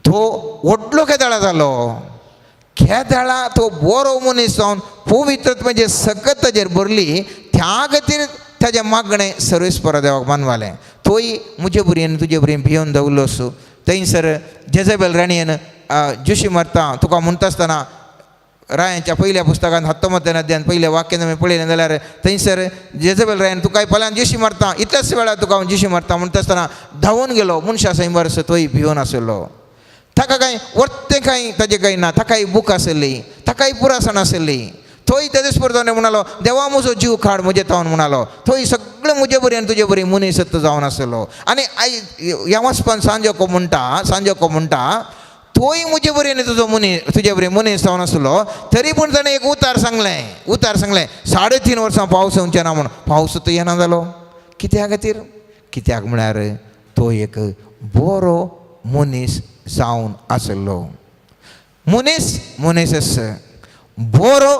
तो व्हडलो केदाळा जालो केदाळा तो बरो मनीस जावन पवित्रत्वेचे सकत ताचेर भरली त्या खातीर ताचें मागणें सर्वेस्परा देवाक मानवालें तोय म्हजे बरें तुजे बरें भियोन दवरलोस थंयसर जेजेबेल राणयेन जुशी मारता तुका म्हणटा आसतना रायांच्या पयल्या पुस्तकांत 19 अध्यायान पयल्या वाक्यान आमी पळयलें जाल्यार थंयसर जेजेबेल रायन तुका फाल्यां जिशी मारता इतल्याच वेळार तुका हांव जिशी मारता म्हणटा आसतना धांवून गेलो मनशा सैमारस तोय भियोन आसलो ताका कांय वर्तें कांय ताजें कांय ना ताकाय बूक आसली ताकाय पुरासण आसली थंय तेदेच परतोने म्हणालो देवा म्हजो जीव काड म्हजे तावन म्हणालो थंय सगळें म्हजे बरें आनी तुजे बरें मनीस जावन आसलो आनी ह्या वचपान सांजोको म्हणटा तोय म्हजे बरें आनी तुजे बरें मनीस जावन आसलो तरी पूण ताणें एक उतार सांगलें 3.5 वर्सां पावस येवचें ना म्हूण पावस तो येना जालो कित्या खातीर कित्याक म्हळ्यार तो एक बरो मनीस जावन आसलो मनीस बरो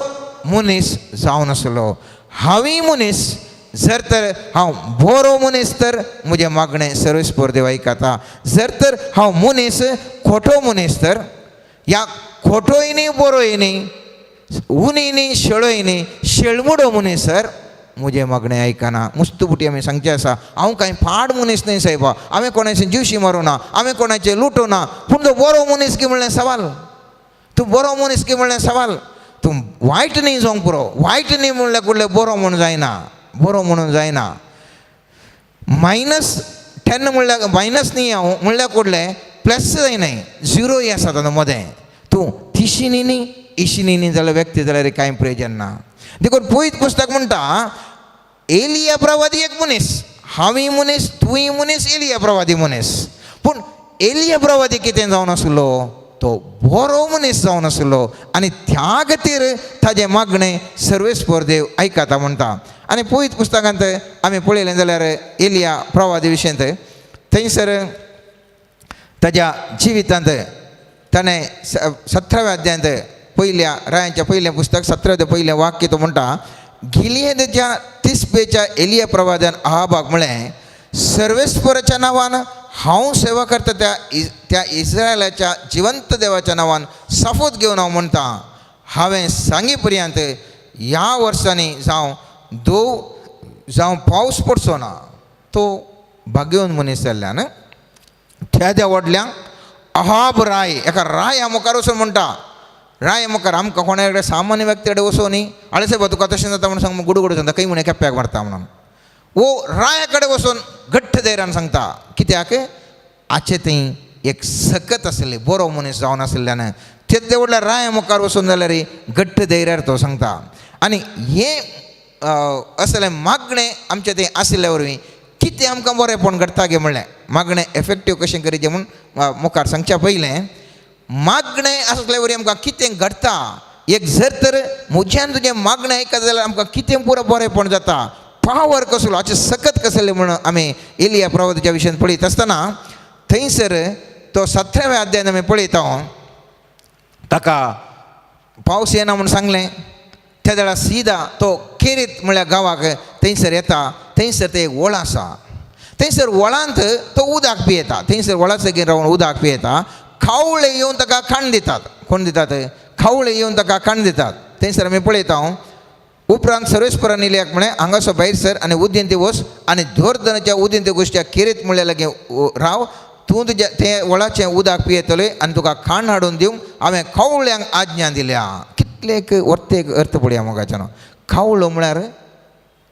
मनीस जावन आसलो हांवूय मनीस जर तर हांव बरो मनीस तर म्हजें मागणें सर्वेस्पर देव आयकता जर तर हांव मनीस खोटो मनीस तर ह्या खोटोय न्ही बरोय न्ही उनी न्ही शेळोय न्ही शेळमुडो मनीस तर म्हजें मागणें आयकना मुस्तुपुटी आमी सांगचें आसा हांव कांय फाड मनीस न्ही सायबा हांवें कोणाचें जिवशी मारूं ना हांवें कोणाचें लुटूं ना पूण तो बरो मनीस की म्हणलें सवाल तूं बरो मनीस की म्हणलें सवाल तूं वायट न्ही जावंक पुरो वायट न्ही म्हणल्यार कुठलें बरो म्हणून जायना बरो म्हणून जायना -10 म्हणल्यार मायनस न्ही हांव म्हणल्यार कुठलें प्लस जायनाय झिरोय आसा तातूंत मदें तूं तिशीनी न्ही इशिनी न्ही जाल्यार व्यक्ती जाल्यार कांय प्रयोजन ना देखून पयत पुस्तक म्हणटा एलिया प्रवादी एक मनीस हांवूय मनीस तूंय मनीस एलिया प्रवादी मनीस पूण एलिया प्रवादी कितें जावन आसलो तो बरो मनीस जावन आसलो आनी त्या खातीर ताजें मागणें सर्वेस्पर देव आयकता म्हणटा आनी पयत पुस्तकांत आमी पळयलें जाल्यार एलिया प्रवादी विशयंत थंयसर ताज्या जिवितांत ताणें 17व्या अध्यायांत पयल्या रायांच्या पयलें पुस्तक 17वें पयलें वाक्य तो म्हणटा गिलियदाच्या तिस्बेच्या एलिया प्रवाद्यान अहाबाक म्हळें सर्वेस्पराच्या नांवान हांव सेवा करता त्या इस्रायलाच्या जिवंत देवाच्या नांवान शपथ घेवन हांव म्हणटा हांवें सांगी पर्यंत ह्या वर्सांनी जावं पावस पडचो ना तो भाग्यवन मनीस जाल्ल्यान त्या व्हडल्यांक अहाब राय एका राया मुखार वचून म्हणटा राय मुखार आमकां कोणा कडेन सामान्य व्यक्ती कडेन वचून न्ही आळे साहेब तुका तशें जाता म्हणून सांग गुडगुड सांगता खंय म्हणे केप्याक मारता म्हणून वो राया कडेन वचून घट्ट धैर्यान सांगता कित्याक आचे थंय एक सकत आसलें बरो मनीस जावन आसल्यान तितले व्हडल्या राया मुखार वचून जाल्यार घट्ट धैर्यार तो सांगता आनी हें असलें मागणें आमचें थंय आशिल्ल्या वरवीं कितें आमकां बरेंपण घडटा गे म्हणलें मागणें एफेक्टीव कशें करीचें म्हूण मुखार सांगच्या पयलें मागणें आसल्या वरी आमकां कितें घडटा एक जर तर म्हज्यान तुजें मागणें आयकता जाल्यार आमकां कितें पुरो बरेंपण जाता पावर कसलो हाचे सकत कसलें म्हणून आमी एलिया प्रवादीच्या विशयान पळयत आसतना थंयसर तो 17व्या अध्यायान आमी पळयता ताका पावस येना म्हूण सांगलें त्या वेळार सीदा तो केरीत म्हळ्यार गांवाक थंयसर येता थंयसर ते एक व्हळ आसा थंयसर व्हळांत तो उदक पियेता थंयसर व्हळा सकयल रावन उदक पियेता खावळे येवन ताका खाण दितात कोण दितात खावळे येवन ताका खाण दितात थंयसर आमी पळयता उपरांत सर्वेस्परान इल्याक म्हळें हांगासर भायर सर आनी उदेंती वच आनी धोरदनाच्या उदेंती गोश्ट्या केरीत म्हणल्या लागीं राव तूं तुज्या तें व्हळाचें उदक पियेतलें आनी तुका खाण हाडून दिवंक हांवें खावळ्यांक आज्ञा दिल्या कितलेक वर्तेक अर्थ पळया मोगाच्यान खावळो म्हळ्यार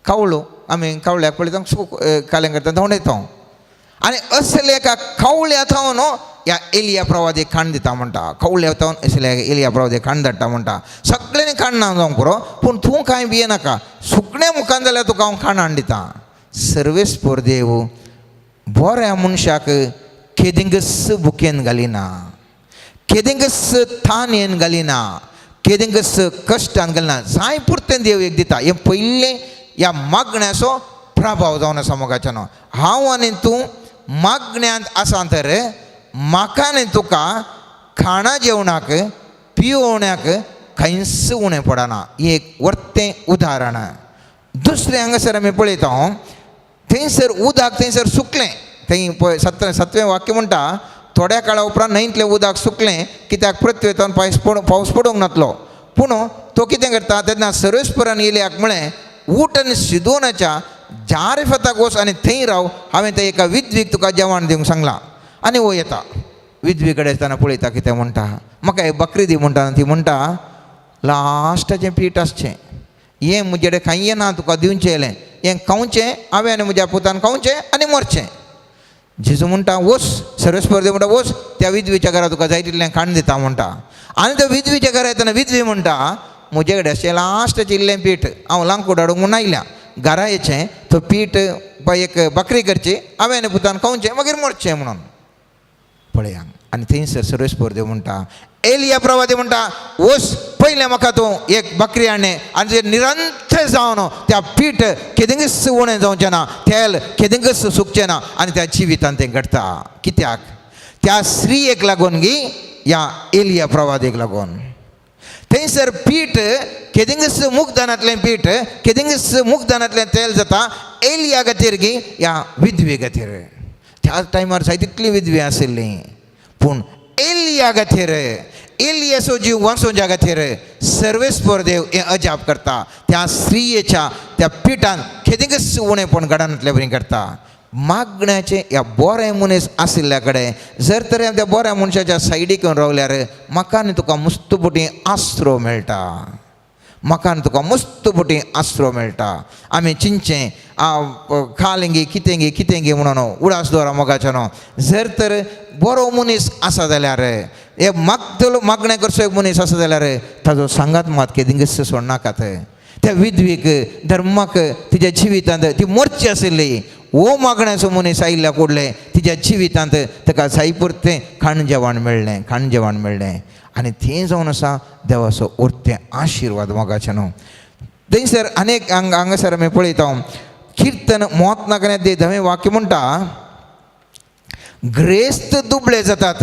खावळो आमी खावळ्याक पळयता कालें करता धोंडयता आनी असले एका खावळ्या थावन ह्या एलिया प्रवादीक खाण दिता म्हणटा खावळ्या थावन असले एलिया प्रवादीक खाण धाडटा म्हणटा सगळ्यांनी खाण ना जावंक पुरो पूण तूं कांय भियेनाका सुकण्या मुखान जाल्यार तुका हांव खाण हाडून दिता सर्वेस्पर देव बऱ्या मनशाक केदिंगस बुकेन घालिना केदिंगस थानयेन घालिना केदिंगस कश्टान घालिना जाय पुरतें देव एक दिता हें पयलें ह्या मागण्याचो प्रभाव जावन आसा मोगाच्यान हांव आनी तूं मागण्यांत आसा तर म्हाका आनी तुका खाणा जेवणाक पिवोवण्याक खंयच उणें पडना हें एक वर्तें उदाहरण दुसरें हांगासर आमी पळयता थंयसर उदक थंयसर सुकलें थंय पळय 7वें वाक्य म्हणटा थोड्या काळा उपरांत न्हंयतलें उदक सुकलें कित्याक पृथ्वेंतल्यान पावस पडूंक नासलो पूण तो कितें करता तेन्ना सर्वेस्परान एलियाक म्हळें ऊठ आनी सिदोनाच्या जारेफताक वच आनी थंय राव हांवें थंय एका विधवीक तुका जेवण दिवंक सांगलां आनी वो येता विधवी कडेन येताना पळयता कितें म्हणटा म्हाका एक बकरी दी म्हणटा ती म्हणटा लास्टाचें पीठ आसचें हें म्हजे कडेन कांय ना तुका दिवचें येलें हें खावचें हांवें आनी म्हज्या पुतान खावचें आनी मरचें जेजू म्हणटा वच सर्वेस्पर देव म्हणटा वच त्या विधवीच्या घरा तुका जाय तितलें खाण दिता म्हणटा आनी त्या विधवीच्या घरा येताना विधवी म्हणटा म्हजे कडेन अशें लास्टाचें इल्लें पीठ हांव लांकूड हाडूंक म्हूण आयल्या घरा येचें तो पीठ एक बकरी करची हांवें आनी पुतान खावचें मागीर मरचें म्हणून पळया आनी थंयसर सर्वेस्पर देव म्हणटा एलिया प्रवादी म्हणटा वच पयलें म्हाका तूं एक बकरी हाडणें आनी तुजें निरंतर जावन त्या पीठ केदिंगस उणें जावचें ना तेल केदिंगस सुकचें ना आनी त्या जिवितांत तें घडटा कित्याक त्या स्त्रियेक लागून गी ह्या एलिया प्रवादीक लागून थंयसर पीठ केदिंगस मुगदानांतलें पीठ केदिंगस मुगदानांतलें तेल जाता एलिया खातीर गी ह्या विधवे खातीर त्या टायमार जाय तितली विधवी आशिल्ली पूण एलिया खातीर एलियाचो जीव वाचोवच्या खातीर सर्वेस्पर देव हें अजाप करता त्या स्त्रियेच्या त्या पिठान केदिंगस उणेंपण घडांतल्या बरी करता मागण्याचे ह्या बोऱ्या मनीस आशिल्ल्या कडेन जर तर त्या बोऱ्या मनशाच्या सायडीक येवन रावल्यार म्हाका आनी तुका मस्तपुटी आसरो मेळटा, म्हाका आनी तुका मस्तपुटी आसरो मेळटा. आमी चिंचें खालेंगी कितेंगी म्हणून उडास दवरा मोगाचें न्हू. जर तर बरो मनीस आसा जाल्यार हे मागतलो मागणें करचो एक मनीस आसा जाल्यार ताजो सांगात मात केदिंगस सोडनाकात. त्या विधवीक धर्माक तिच्या जिवितांत ती मरची आशिल्ली, वो मागण्याचो मनीस आयिल्ल्या कोडले तिच्या जिवितांत ताका जायपुरतें खाण जेवण मेळ्ळें आनी थंय जावन आसा देवाचो उरतें आशिर्वाद मोगाचें न्हू. थंयसर अनेक हांगासर आमी पळयता किर्तन 34 वाक्य म्हणटा, ग्रेस्त दुबळे जातात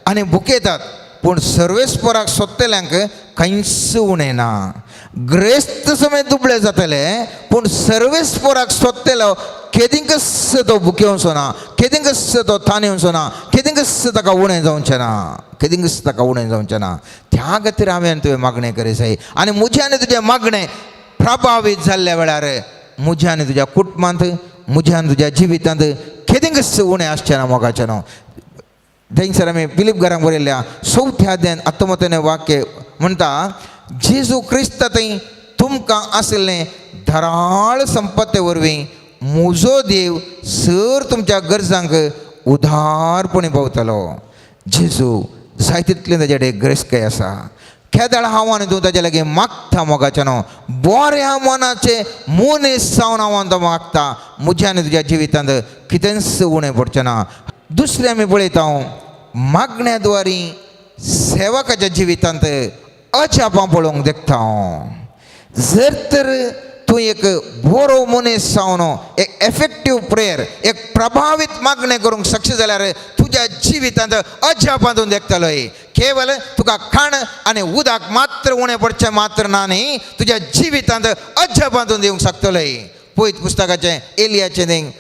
आनी भुकेतात पूण सर्वेस्पराक सोदतल्यांक खंयच उणें ना. ग्रेस्त समेत दुबळे जातले पूण सर्वेस्पराक सोदतलो केदिंकस तो भुकेवचो ना, केदिंकस तो तानेवचो ना, केदिंकस ताका उणें जावचें ना. त्या खातीर हांवें आनी तुवें मागणें करी जाय. आनी म्हजें आनी तुजें मागणें प्रभावीत जाल्ल्या वेळार म्हज्या आनी तुज्या कुटुंबांत, म्हज्या आनी तुज्या जिवितांत केदिंकस उणें आसचें ना मोगाचें न्हू. थंयसर आमी फिलीप घरांत बरयल्या 4 अध्यायान 19 वाक्य म्हणटा, जेजू क्रिस्त थंय तुमकां आशिल्लें धराळ संपत्ते वरवीं म्हजो देव सर तुमच्या गरजांक उदारपणी भोंवतलो. जेजू जाय तितलें ताचे कडेन ग्रेस्कय आसा. केदळ हांव आनी तूं ताचे लागीं मागता मोगाचें न्हू. बऱ्या मनाचे मनीस जावन हांव तो मागता. म्हज्या आनी तुज्या जिवितांत कितेंच उणें पडचें ना. दुसरें आमी पळयता मागण्या द्वारी सेवकाच्या जिवितांत अजापां पळोवंक देखता. जर तर तूं एक बरो मनीस जावन एक एफेक्टीव प्रेयर, एक प्रभावीत मागणें करूंक शकता जाल्यार तुज्या जिवितांत अजापां तूं देखतलो. केवल तुका खाण आनी उदक मात्र उणें पडचें मात्र ना न्ही, तुज्या जिवितांत अजापां तूं दिवंक शकतलो. पळयत पुस्तकाचें एलियाचें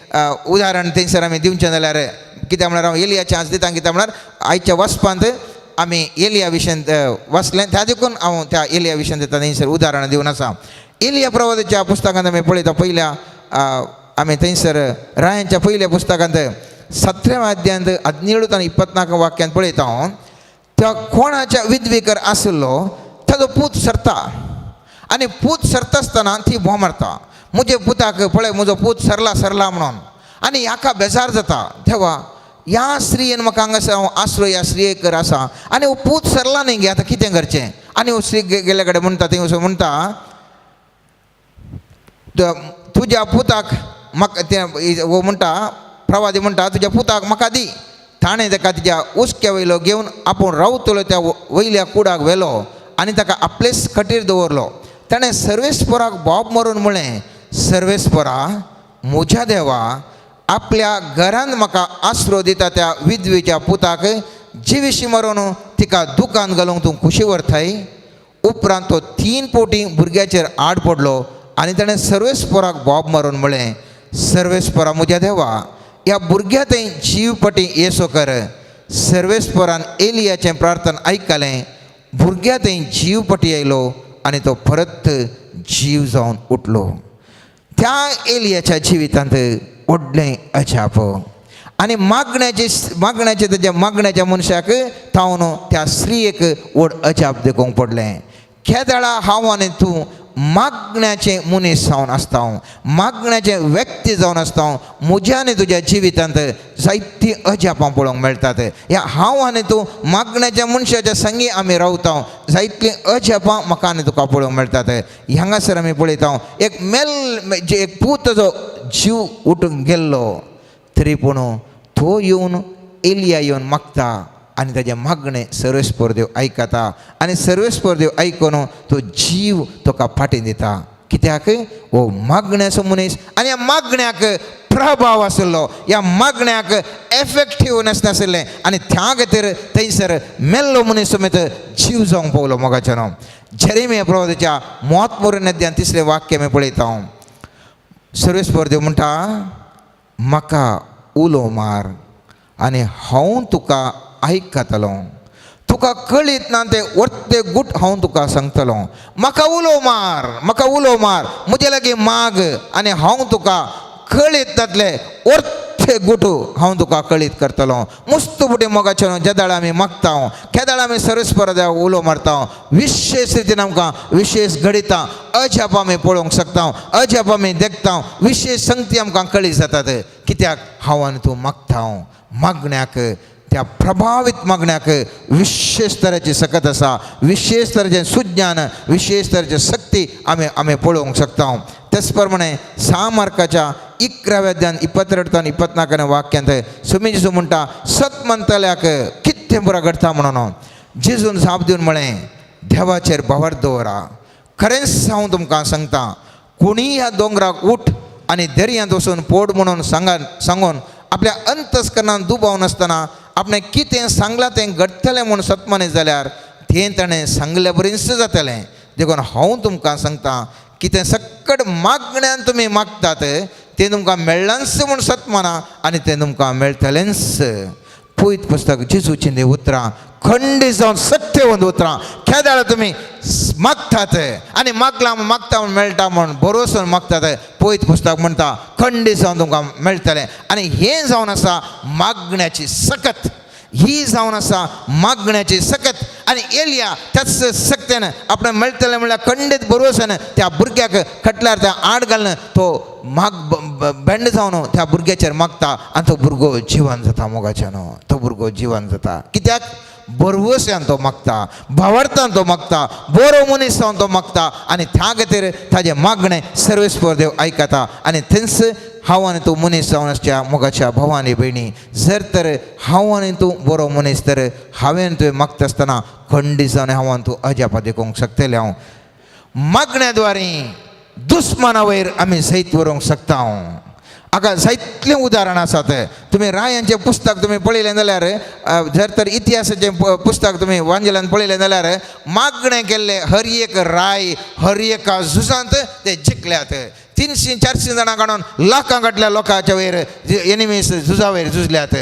उदाहरण थंयसर आमी दिवचें जाल्यार कित्याक म्हळ्यार हांव एलियाचें आज दिता. कित्याक म्हळ्यार आयच्या वचपांत आमी एलिया विशयी वाचलें, त्या देखून हांव त्या एलिया विशयी दिता. थंयसर उदाहरण दिवन आसा. एलिया प्रवादाच्या पुस्तकांत आमी पळयता, पयल्या आमी थंयसर रायांच्या पयल्या पुस्तकांत 17 अध्यायांत 17 आनी 24 वाक्यांत पळयता, त्या कोणाच्या विधवीकर आशिल्लो ताजो पूत सरता आनी पूत सरता आसतना ती भोंव मारता. म्हजे पुताक पळय म्हजो पूत सरला म्हणून. आनी हाका बेजार जाता, देवा ह्या स्त्रीयेन म्हाका हांगासर हांव आसरो ह्या स्त्रियेकर आसा आनी हो पूत सरला न्ही गे, आतां कितें करचें. आनी हो स्त्री गेले कडेन म्हणटा, थंय वचून म्हणटा, तुज्या पुताक म्हाका तें म्हणटा, प्रवादी म्हणटा, तुज्या पुताक म्हाका दी. ताणें ताका तिच्या उस्क्या वयलो घेवन आपूण रावतलो त्या वयल्या कुडाक व्हेलो आनी ताका आपलेच खटीर दवरलो. ताणें सर्वेस्पराक बोब मारून म्हळें, सर्वेस्परा म्हज्या देवा, आपल्या घरांत म्हाका आसरो दिता त्या विधवेच्या पुताक जिवीशी मारून तिका दुकान घालूंक तूं खुशी व्हरताय. उपरांत तो 3 फावटी भुरग्याचेर आड पडलो आनी ताणें सर्वेस्पराक बोब मारून म्हळें, सर्वेस्परा म्हज्या देवा, ह्या भुरग्या थंय जीवपटी येसो कर. सर्वेस्परान एलियाचें प्रार्थना आयकलें, भुरग्या थंय जीवपटी आयलो आनी तो परत जीव जावन उठलो. त्या एलियाच्या जिवितांत व्हडलें अजाप आनी मागण्याचे तेज्या मागण्याच्या मनशाक थावन त्या स्त्रियेक व्हड अजाप देखूंक पडलें. केदळा हांव आनी तूं मागण्याचे मनीस जावन आसता, मागण्याचे व्यक्ती जावन आसता. म्हज्या आनी तुज्या जिवितांत जायतीं अजापां पळोवंक मेळटात. ह्या हांव आनी तूं मागण्याच्या मनशाच्या संगी आमी रावता, जायतलीं अजापां म्हाका आनी तुका पळोवंक मेळटात. हांगासर आमी पळयता एक पूत जो जीव उठून गेल्लो तरी पूण तो येवन एलिया येवन मागता आनी ताजें मागणें सर्वेस्पर देव आयकता आनी सर्वेस्पर देव आयकून तो जीव ताका फाटीं दिता. कित्याक हो मागण्याचो मनीस आनी ह्या मागण्याक प्रभाव आशिल्लो, ह्या मागण्याक एफेक्टिवनेस नाशिल्लें आनी त्या खातीर थंयसर मेल्लो मनीस समेत जीव जावंक पावलो मोगाचें न्हू. जेरेमिया प्रवादाच्या 33 अध्यायान 3 वाक्य आमी पळयता. सर्वेस्पर देव म्हणटा, म्हाका उलो मार आनी हांव तुका आयकतलो, तुका कळीत ना तें वर्ते गूट हांव तुका सांगतलो. म्हाका उलो मार, म्हजे लागीं माग आनी हांव तुका कळीत जातलें वर्ते सख्खे गुटू हांव तुका कळीत करतलो मस्त बुटी मोगाचे जेदाळ आमी मागता केदाळ आमी सर्वेस्पर देव उलो मारता विशेष रितीन आमकां विशेष घडिता अजाप आमी पळोवंक शकता अजाप आमी देखता विशेष संगती आमकां कळीत जातात कित्याक हांव आनी तूं मागता मागण्याक त्या प्रभावित मागण्याक विशेष तरेची सकत आसा विशेष तरेचें सुज्ञान विशेष तरेची शक्ती आमी पळोवंक शकता तेच प्रमाणे 6 मार्काच्या 11व्या अध्यायान 22 ते 24 वाक्यांत सुमी जेजू म्हणटा सत म्हणटल्याक कितें बरं घडटा म्हणून जेजून जाप दिवन म्हळें देवाचेर भवर दवरा खरेंच हांव तुमकां सांगता कोणीय ह्या दोंगराक उठ आनी दर्यांत वचून पोड म्हणून सांगून आपल्या अंतस्करणान दुबाव नासतना आपणें कितें सांगलां तें घडटलें म्हूण सतमाने जाल्यार तें ताणें सांगल्या बरेंच जातलें देखून हांव तुमकां सांगता कितें सक्कड मागण्यान तुमी मागतात तें तुमकां मेळ्ळांच म्हूण सतमाना आनी तें तुमकां मेळटलेंच पळयत पुस्तक जेजूचीं उतरां खंडीत जावन सत्यवंत उतरां केदाळ तुमी मागतात आनी मागता म्हूण मेळटा म्हूण बरोवन मागतात पळयत पुस्तक म्हणटा खंडीत जावन तुमकां मेळटलें आनी हें जावन आसा मागण्याची सकत ही जावन आसा मागण्याची सकत आनी एलिया त्याच सक्तेन आपण मेळटलें म्हणल्यार खंडीत बरोवसन त्या भुरग्याक खटल्यार त्या आड घालून तो बेंड जावन त्या भुरग्याचेर मागता आनी तो भुरगो जिवन जाता मोगाच्यान तो भुरगो जिवन जाता कित्याक बरवस्यान तो मागता भावार्थान तो मागता बरो मनीस जावन तो मागता आनी त्या खातीर ताजें मागणें सर्वेस्पर देव आयकता आनी थंयच हांव आनी तूं मनीस जावन आसच्या मोगाच्या भावानी भयणी जर तर हांव आनी तूं बरो मनीस तर हांवें तुवें मागता आसतना खंडीत जावन हांव आनी तूं अजापा देखूंक शकतलें हांव मागण्या द्वारे दुस्माना वयर आमी सैत व्हरूंक शकता हाका जायतलें उदाहरण आसात तुमी रायांचें पुस्तक तुमी पळयलें जाल्यार जर तर इतिहासाचें पुस्तक तुमी वांजेलान पळयलें जाल्यार मागणें केल्ले हर एक राय हर एका झुजांत ते जिखल्यात 300-400 जाणां काडून लाखां गांठल्या लोकांच्या वयर एनिमीस झुजा वयर झुजल्यात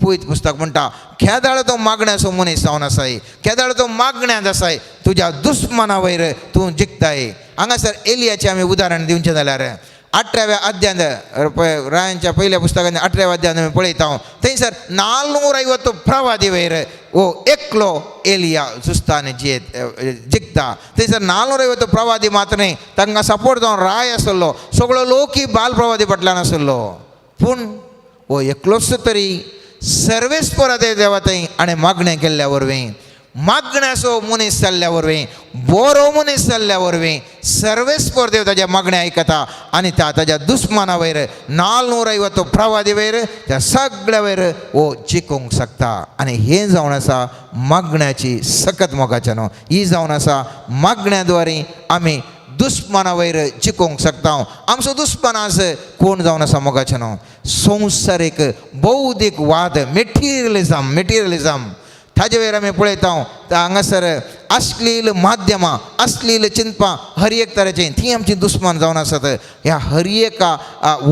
पळयत पुस्तक म्हणटा केदाळ तो मागण्याचो मनीस जावन आसाय केदाळ तो मागण्यांत आसाय तुज्या दुस्मना वयर तूं जिखताय हांगासर एलियाचें आमी उदाहरण दिवचें जाल्यार 18व्या अध्यायान रायांच्या पयल्या पुस्तकान 18व्या अध्यायान आमी पळयता थंयसर 450 प्रवादी वयर वो एकलो एलिया झुजता आनी जिखता थंयसर 450 प्रवादी मात न्ही तांकां सपोर्ट जावन राय आसलो सगळो लोकूय बाल प्रवादी फाटल्यान आसलो पूण वो एकलोच तरी सर्वेस्पर देवा थंय आनी मागणें केल्ल्या वरवीं मागण्याचो मनीस जाल्ल्या वरवीं बरो मनीस जाल्ल्या वरवीं सर्वेस्पर देव ताज्या मागणें आयकता आनी ताज्या दुस्माना वयर 450 प्रवादी वयर त्या सगळ्या वयर वो जिखूंक शकता आनी हें जावन आसा मागण्याची सकत मोगाच्यान ही जावन आसा मागण्या द्वारे आमी दुस्माना वयर जिखूंक शकता आमचो दुस्मान आज कोण जावन आसा मोगाच्यान संवसारीक बौद्धीक वाद मेटेरियलिजम ताजे वयर आमी पळयता हांगासर अश्लील माध्यमां अश्लील चिंतपां हर एक तरेचें ती आमची दुस्मान जावन आसात ह्या हर एका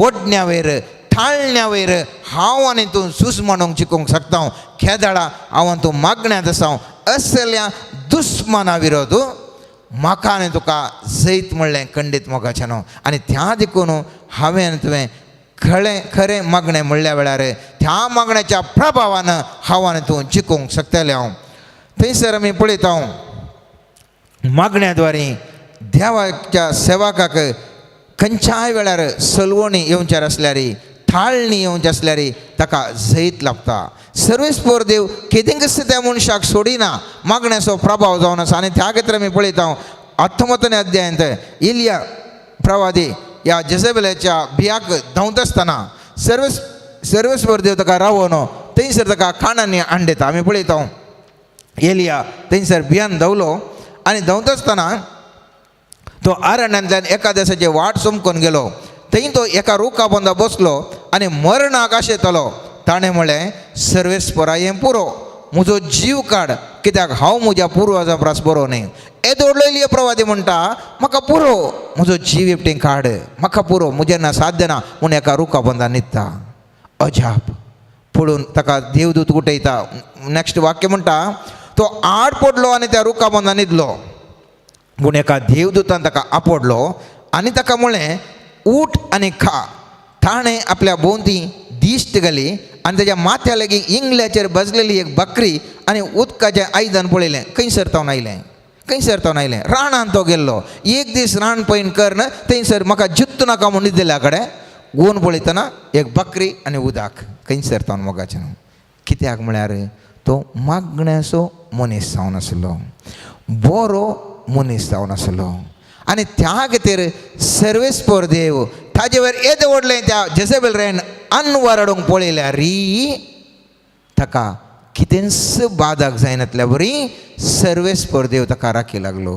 ओडण्या वयर ठाळण्या वयर हांव आनी तूं झूज मांडूंक जिखूंक शकता केदाळा हांव आनी तूं मागण्यांत आसा असल्या दुस्माना विरोध म्हाका आनी तुका जैत म्हणलें खंडीत मोगाच्यान आनी त्या देखून हांवें आनी तुवें खरें मागणें म्हणल्या वेळार त्या मागण्याच्या प्रभावान हांव आनी तूं जिखूंक शकतलें हांव थंयसर आमी पळयता मागण्या द्वारे देवाच्या सेवकाक खंयच्याय वेळार सलवणी येवंचार आसल्यार थाळणी येवंची आसल्यार ताका जैत लागता सर्वेस्पर देव केदेंकच त्या मनशाक सोडिना मागण्याचो प्रभाव जावन आसा आनी त्या खातीर आमी पळयता 19व्या अध्यायांत एलिया प्रवादी ह्या जेजेबेलाच्या बियाक धांवता आसतना सर्वेस्पर देव ताका रावोन थंयसर ताका खाणांनी हाडटा आमी पळयता एलिया थंयसर बियान धांवलो आनी धांवता आसतना तो आरण्यांतल्यान एका देशाची वाट सोमकून गेलो थंय तो एका रुखा पोंदा बसलो आनी मरणाक आशेतलो ताणें म्हळें सर्वेस्परा हें पुरो म्हजो जीव काड कित्याक हांव म्हज्या पुर्वजां परस बरो न्ही येदोडलेली प्रवादी म्हणटा म्हाका पुरो म्हजो जीव एकटें काड म्हाका पुरो म्हजें साध्य ना म्हूण एका रुखा पोंदा न्हिदता अजाप पळोवन ताका देवदूत गुटयता नेक्स्ट वाक्य म्हणटा तो आड पडलो आनी त्या रुखा पोंदा न्हिदलो पूण एका देवदूतान ताका आपडलो आनी ताका म्हळें उठ आनी खा ताणें आपल्या भोंवती दिश्ट गेली आणि त्याच्या माथ्या लागी इंगल्याचेर बसलेली एक बकरी आणि उदकाचें आयदन पळयलें. खंयसर तावन आयलें रानांत तो गेल्लो. एक दीस रान पयन करन थंयसर म्हाका जुत्त नाका म्हणून दिल्या कडेन गोवन पळयतना एक बकरी आनी उदक खंयसर तावन मोगाचें न्हू. कित्याक म्हळ्यार तो मागण्याचो मनीस जावन आसलो, बरो मनीस जावन आसलो. आनी त्या खातीर सर्वेस्पर देव ताजे वयर येदें व्हडलें त्या जेजेबेल रेन अन्न वरडूंक पळयल्यार ताका कितेंच बादाक जायनातल्या बरी सर्वेस्पर देव ताका राखी लागलो.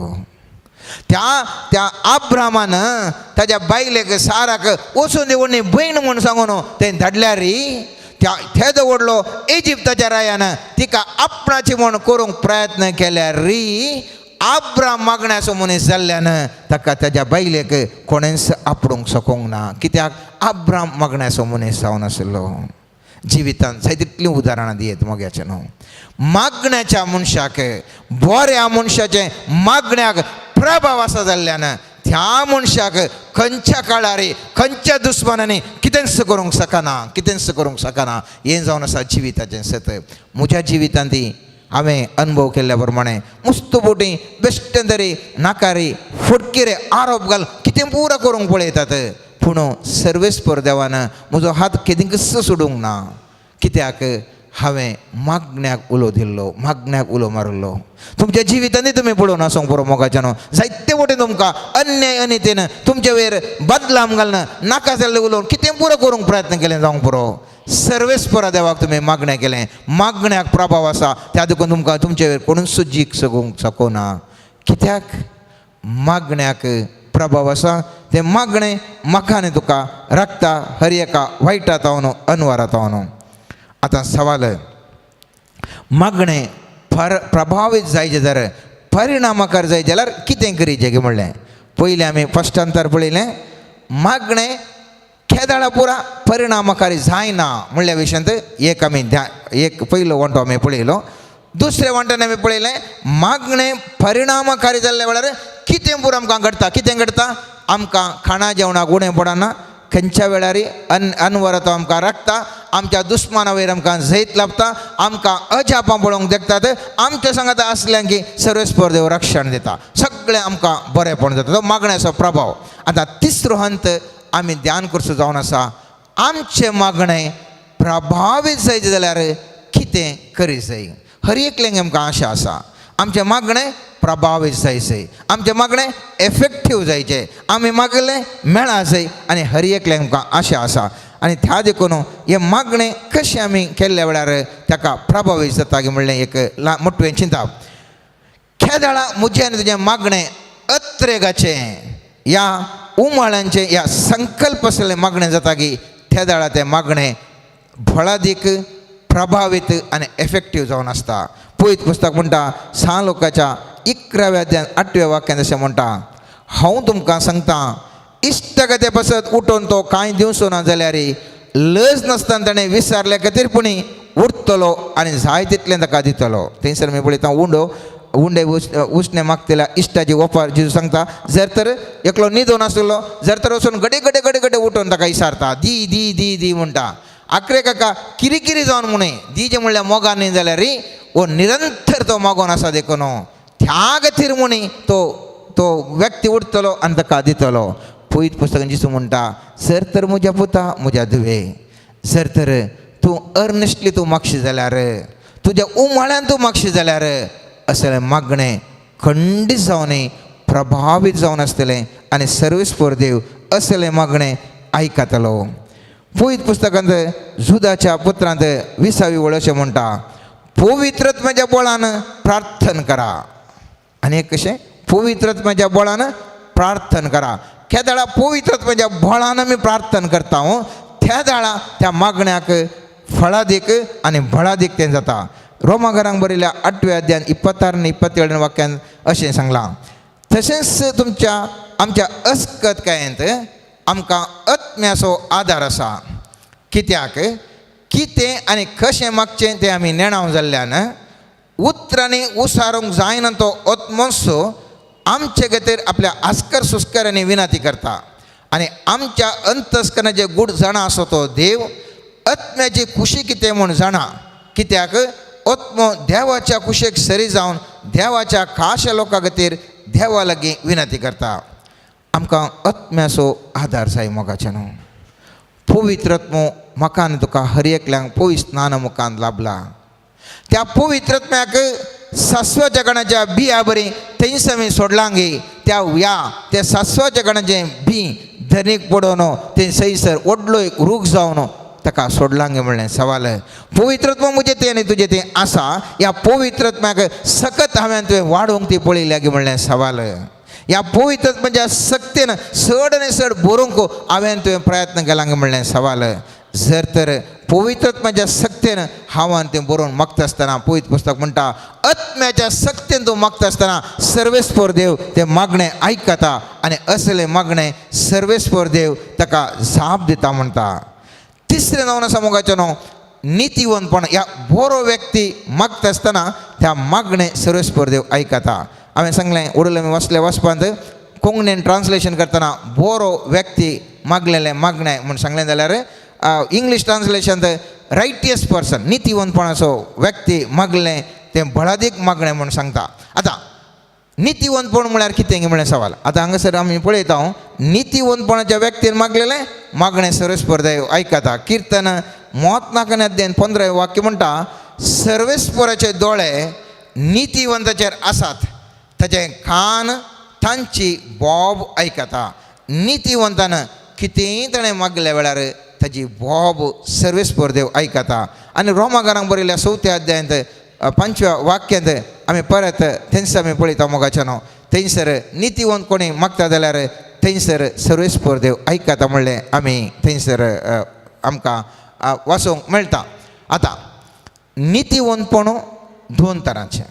त्या अब्रामान ताज्या बायलेक साराक वचून दिवणी बहीण म्हूण सांगून तें धाडल्यार त्या थेदो व्हडलो इजिप्ताच्या रायान तिका आपणाची म्हूण करूंक प्रयत्न केल्यार अब्राम मागण्याचो मनीस जाल्ल्यान ताका ताज्या बायलेक कोणेंच आपणूंक सोकोंक ना. कित्याक अब्राम मागण्याचो मनीस जावन आसलो. जिवितांत जाय तितलीं उदाहरणां दियेत मोग्याचें न्हू. मागण्याच्या मनशाक बऱ्या मनशाचे मागण्याक प्रभाव आसा जाल्ल्यान त्या मनशाक खंयच्या काळार खंयच्या दुस्मानांनी कितेंच करूंक शकना. हें जावन आसा जिविताचें सत्य. म्हज्या जिवितांत हांवें अनुभव केल्ल्या प्रमाणे मुस्तुबोटी बेश्टें तरी नाकारी फटकिरे आरोप घाल कितें पुरो करूंक पळयतात. पूण सर्वेस्पर देवान म्हजो हात केदींच सोडूंक ना. कित्याक हांवें मागण्याक उलो दिल्लो, मागण्याक उलो मारलो. तुमच्या जिवितांनी तुमी पळोवन आसूंक पुरो मोगाच्यान जायते वटेन तुमकां अन्याय अनितेन तुमचे वयर बदलाम घालना नाका जाल्ले उलोवन कितें पुरो करूंक प्रयत्न केलें जावंक पुरो. सर्वेस्परा देवाक तुमी मागणें केलें, मागण्याक प्रभाव आसा. त्या देखून तुमकां तुमचे वयर कोणूच सुजीक सकोना. कित्याक मागण्याक प्रभाव आसा. तें मागणें म्हाका आनी तुका राखता हर एका वायटा तावन अनवरा तावन. आतां सवाल, मागणें प्रभावीत जायचें जाल्यार परिणामकार जाय जाल्यार कितें करीचें गे म्हणलें. पयलीं आमी फस्टांतर पळयलें मागणें केदाळा पुरा परिणामकारी जायना म्हणल्या विशयांत एक पयलो वांटो आमी पळयलो. दुसऱ्या वांट्यान आमी पळयलें मागणें परिणामकारी जाल्ल्या वेळार कितें पुरो आमकां घडटा. कितें घडटा? आमकां खाणा जेवणाक उणें पडना. खंयच्या वेळार अनवरां तो आमकां राखता. आमच्या दुस्माना वयर आमकां जैत लाभता. आमकां अजापां पळोवंक देखतात. आमच्या सांगात आसल्यांक सर्वेस्पर देव रक्षण दिता. सगळें आमकां बरेंपण जाता. तो मागण्याचो प्रभाव. आतां तिसरो हंत आमी ध्यान करचो जावन आसा. आमचें मागणें प्रभावीत जायचें जाल्यार कितें करीत जाय. हर एकल्यांक आमकां आशा आसा आमचें मागणें प्रभावीत जायचें, आमचें मागणें एफेक्टीव जायचें, आमी मागलें मेळा जाय आनी हर एकल्यांक आमकां आशा आसा. आनी त्या देखून हें मागणें कशें आमी केल्ल्या वेळार ताका प्रभावीत जाता गे म्हणलें एक मोठें चिंता. केदाळा म्हजें आनी तुजें मागणें अत्रेगाचें ह्या उमाळ्यांचें ह्या संकल्प आसलें मागणें जाता की केदाळा तें मागणें भळादीक प्रभावीत आनी एफेक्टीव जावन आसता. पळयत पुस्तक म्हणटा 6 लोकाच्या 11व्या अध्यायान 8व्या वाक्यान अशें म्हणटा, हांव तुमकां सांगता इश्टगते पासत उठोवन तो कांय दिवचो ना जाल्यार लज नासतना ताणें विचारले खातीर पुणी उरतलो आनी जाय तितलें ताका दितलो. थंयसर आमी पळयता उंडे उश्णे मागतल्या इश्टाची ओपार जेजू सांगता. जर तर एकलो न्हिदो नासलो जर तर वचून गडे गडे गडे गडे उठोवन ताका विचारता दी दी दी दी म्हणटा. आखरे काका किरी जावन म्हणून दिजे म्हणल्यार मोगान न्ही जाल्यार वो निरंतर तो मागोन आसा देखून त्या खातीर म्हणी तो व्यक्ती उठतलो आनी ताका दितलो. पळयत पुस्तकान जिसू म्हणटा जर तर म्हज्या पुता म्हज्या धुवे जर तर तूं अर्नेस्टली तूं मागशी जाल्यार तुज्या उमाळ्यान तूं मागशी जाल्यार असलें मागणें खंडीत जावन प्रभावीत जावन आसतलें आनी सर्वेस्पर देव असलें मागणें आयकतलो. पळयत पुस्तकांत जुदाच्या पुत्रांत 20वी वळ अशें म्हणटा पवित्रत्म्याच्या बळान प्रार्थना करा. आनी कशें पवित्रत्म्याच्या बळान प्रार्थना करा. केदाळा पवित्रत्म्याच्या बळान आमी प्रार्थना करता त्या दाळा त्या मागण्याक फळादीक आनी भळादीक तें जाता. रोमाकारांक बरयल्या 8व्या अध्यायान 26 आनी 27 वाक्यान अशें सांगलां तशेंच आमच्या अस्कतकायेंत आमकां आत्म्याचो आदार आसा. कित्याक कितें आनी कशें मागचें तें आमी नेणाव जाल्ल्यान उतरांनी उसारूंक जायना तो आत्मोत्सव आमचे खातीर आपल्या आस्कर सुस्करांनी विनंती करता. आनी आमच्या अंतस्करणाचे गूढ जाणा असो तो देव आत्म्याची खुशी कितें म्हूण जाणा, कित्याक आत्मो देवाच्या कुशेक सरी जावन देवाच्या खाशा लोकां खातीर देवा लागीं विनंती करता. आमकां आत्म्याचो आदार जाय मोगाचे न्हू. पवित्र आत्मो म्हाका आनी तुका हर एकल्यांक पवित्र स्नान मुखांत लाभला. त्या पवित्र आत्म्याक सासवाच्या गणाच्या बिया बरी थंयच आमी सोडलांगे. त्या सासवाच्या गणाचें बी धनीक पडोवन थंय सैसर व्हडलो एक रूख जावन ताका सोडलांगे म्हणलें सवाल. पवित्र आत्मा म्हजें तें आनी तुजें तें आसा. ह्या पवित्र आत्म्याक सकत हांवें तुवें वाडोवंक ती पळयल्या गे म्हणलें सवाल. ह्या पवित्र आत्म्याच्या सक्तीन चड आनी चड बरोवंक हांवें तुवें प्रयत्न केला गे म्हणलें सवाल. जर तर पवित्र आत्म्याच्या सक्तीन हांवान तें बरोवन मागता आसतना पवित्र पुस्तक म्हणटा आत्म्याच्या सक्तीन तूं मागता आसतना सर्वेस्पर देव तें मागणें आयकता आनी असलें मागणें सर्वेस्पर देव ताका जाप दिता म्हणटा. तिसरें नांव आसा मोगाचें नांव नितीवंतपण. ह्या बरो व्यक्ती मागता आसतना त्या मागणें सर्वेस्पर देव आयकता. हांवें सांगलें उडले आमी वाचल्या वाचपांत कोंकणीन ट्रान्सलेशन करतना बरो व्यक्ती मागलेलें मागणें म्हूण सांगलें जाल्यार इंग्लीश ट्रान्सलेशन रायटियस पर्सन नितीवंतपणाचो व्यक्ती मागलें तें बळादीक मागणें म्हूण सांगता. आतां नितीवंतपण म्हळ्यार कितें म्हळ्यार सवाल. आतां हांगासर आमी पळयता नितीवंतपणाच्या व्यक्तीन मागलेलें मागणें सर्वेस्पर देव आयकता. कीर्तन 39 अध्यायान 15 वाक्य म्हणटा सर्वेस्पराचे दोळे नितीवंताचेर आसात, ताचे कान तांची बोब आयकता. नितीवंतान कितेंय ताणें मागल्या वेळार ताची बोब सर्वेस्पर देव आयकता. आनी रोमाकारांक बरयल्या 4 अध्यायांत 5 वाक्यांत आमी परत थंयसर आमी पळयता मोगाचें नांव. थंयसर नितीवंत कोणी मागता जाल्यार थंयसर सर्वेस्पर देव आयकता म्हणलें आमी थंयसर आमकां वाचूंक मेळटा. आतां नितीवंतपण 2 तरांचें.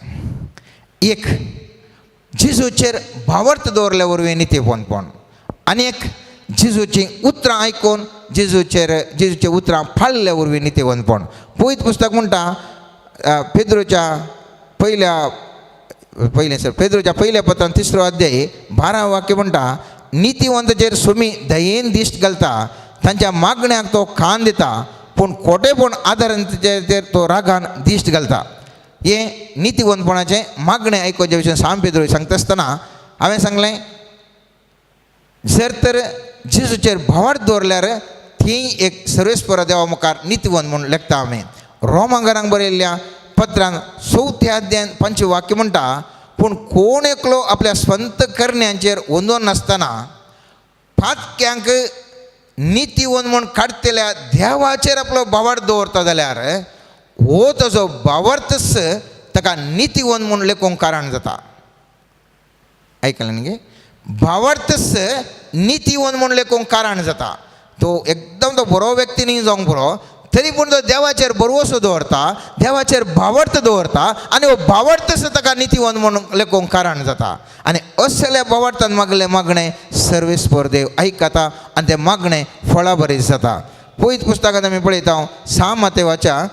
एक जेजूचेर भावर्त दवरल्या वरवीं नितीवंतपण, आनी एक जेजूची उतरां आयकून जेजूचे उतरां पाळल्या वरवीं नितीवंतपण. पवित्र पुस्तक म्हणटा पेद्रूच्या पहिल्या पत्रांत 3 अध्याय 12 वाक्य म्हणटा नितीवंताचेर सुमी दयेन दिश्ट घालता, तांच्या मागण्याक तो कान दिता, पूण खोटेपण आदारांचेर तो रागान दिश्ट घालता. हे नितीवंतपणाचें मागणें आयकोवचे विशीं सांग पेद्रू सांगता आसतना हांवें सांगलें जर तर जेजूचेर भावार्थ दवरल्यार थंय एक सर्वेस्पर देवा मुखार नितीवंत म्हूण लेखता आमी. रोमाकारांक बरयल्ल्या पत्रांत 4 अध्यायान 5 वाक्य म्हणटा पूण कोण एकलो आपल्या स्वंत करण्यांचेर वंदोन नासतना फातक्यांक नितीवंत म्हूण काडटल्या देवाचेर आपलो भावार्थ दवरता जाल्यार हो ताजो भावार्थच ताका नितीवंत म्हूण लेखूंक कारण जाता. आयकलें न्ही गे? भावार्थच नितीवंत म्हूण लेखूंक कारण जाता. तो एकदम तो बरो व्यक्ती न्ही जावंक बरो, तरी पूण तो देवाचेर बरवसो दवरता, देवाचेर भावार्थ दवरता आनी हो भावार्थच ताका नितीवंत म्हूण लेखूंक कारण जाता. आनी असल्या भावार्थान मागलें मागणें सर्वेस्पर देव आयकता आनी तें मागणें फळां बरें जाता. पवित्र पुस्तकांत आमी पळयता 6 मातेवाच्या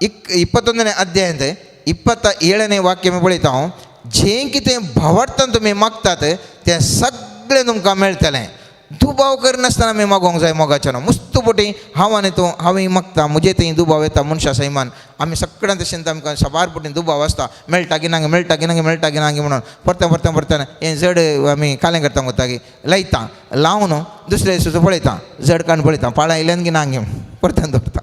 21 अध्यायांत 27 वाक्य आमी पळयता जें कितें भावार्थान तुमी मागतात तें सगळें तुमकां मेळटलें. दुबाव करनासतना आमी मागोवंक जाय मोगाचें न्हू. मुस्तुपटी हांव आनी तूं हांवें मागता म्हजे थंय दुबाव येता मनशा सैमान आमी सगळ्यांत तशें आमकां सबार पटीन दुबाव आसता मेळटा की नांगे मेळटा की नांगे मेळटा की नांगे म्हणून परतें हें जड आमी कालें करता वता की लायता लावन दुसऱ्या दिसा पळयता जड काडून पळयता पाळा आयल्यान की नांगे परत्यान दवरता,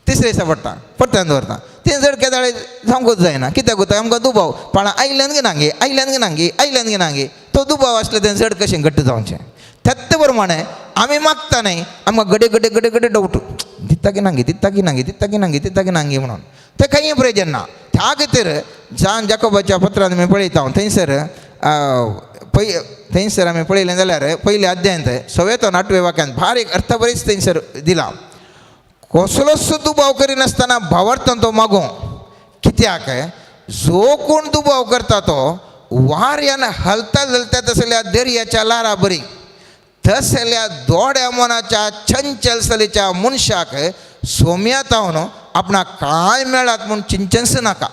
तिसऱ्या दिसा पडटा परत्यान दवरता. तें जड केदाळे जावंकूच जायना. कित्याक कोता आमकां दुबाव पाळा आयल्यान की नांगे आयल्यान की नांगे तो दुबाव आसले तें जड कशें घट्ट जावचें. त्याच प्रमाणे आमी मागता न्ही आमकां गडे डावट दिता की नांगे म्हणून तें कांय प्रयोजन ना. त्या खातीर जाकोबाच्या पत्रांत आमी पळयता थंयसर आमी पळयलें जाल्यार 1 अध्यायांत 6 वाक्यांत बारीक अर्थ बरीच थंयसर दिला. कसलोच दुबाव करिनासतना भावार्थान तो मागूं. कित्याक जो कोण दुबाव करता तो वाऱ्यान हलता तसल्या दर्याच्या लारा बरी तसल्या दोड्या मनाच्या चंचलसलीच्या मनशाक सोम्यातावन आपणाक कांय मेळत म्हूण चिंचनच नाका.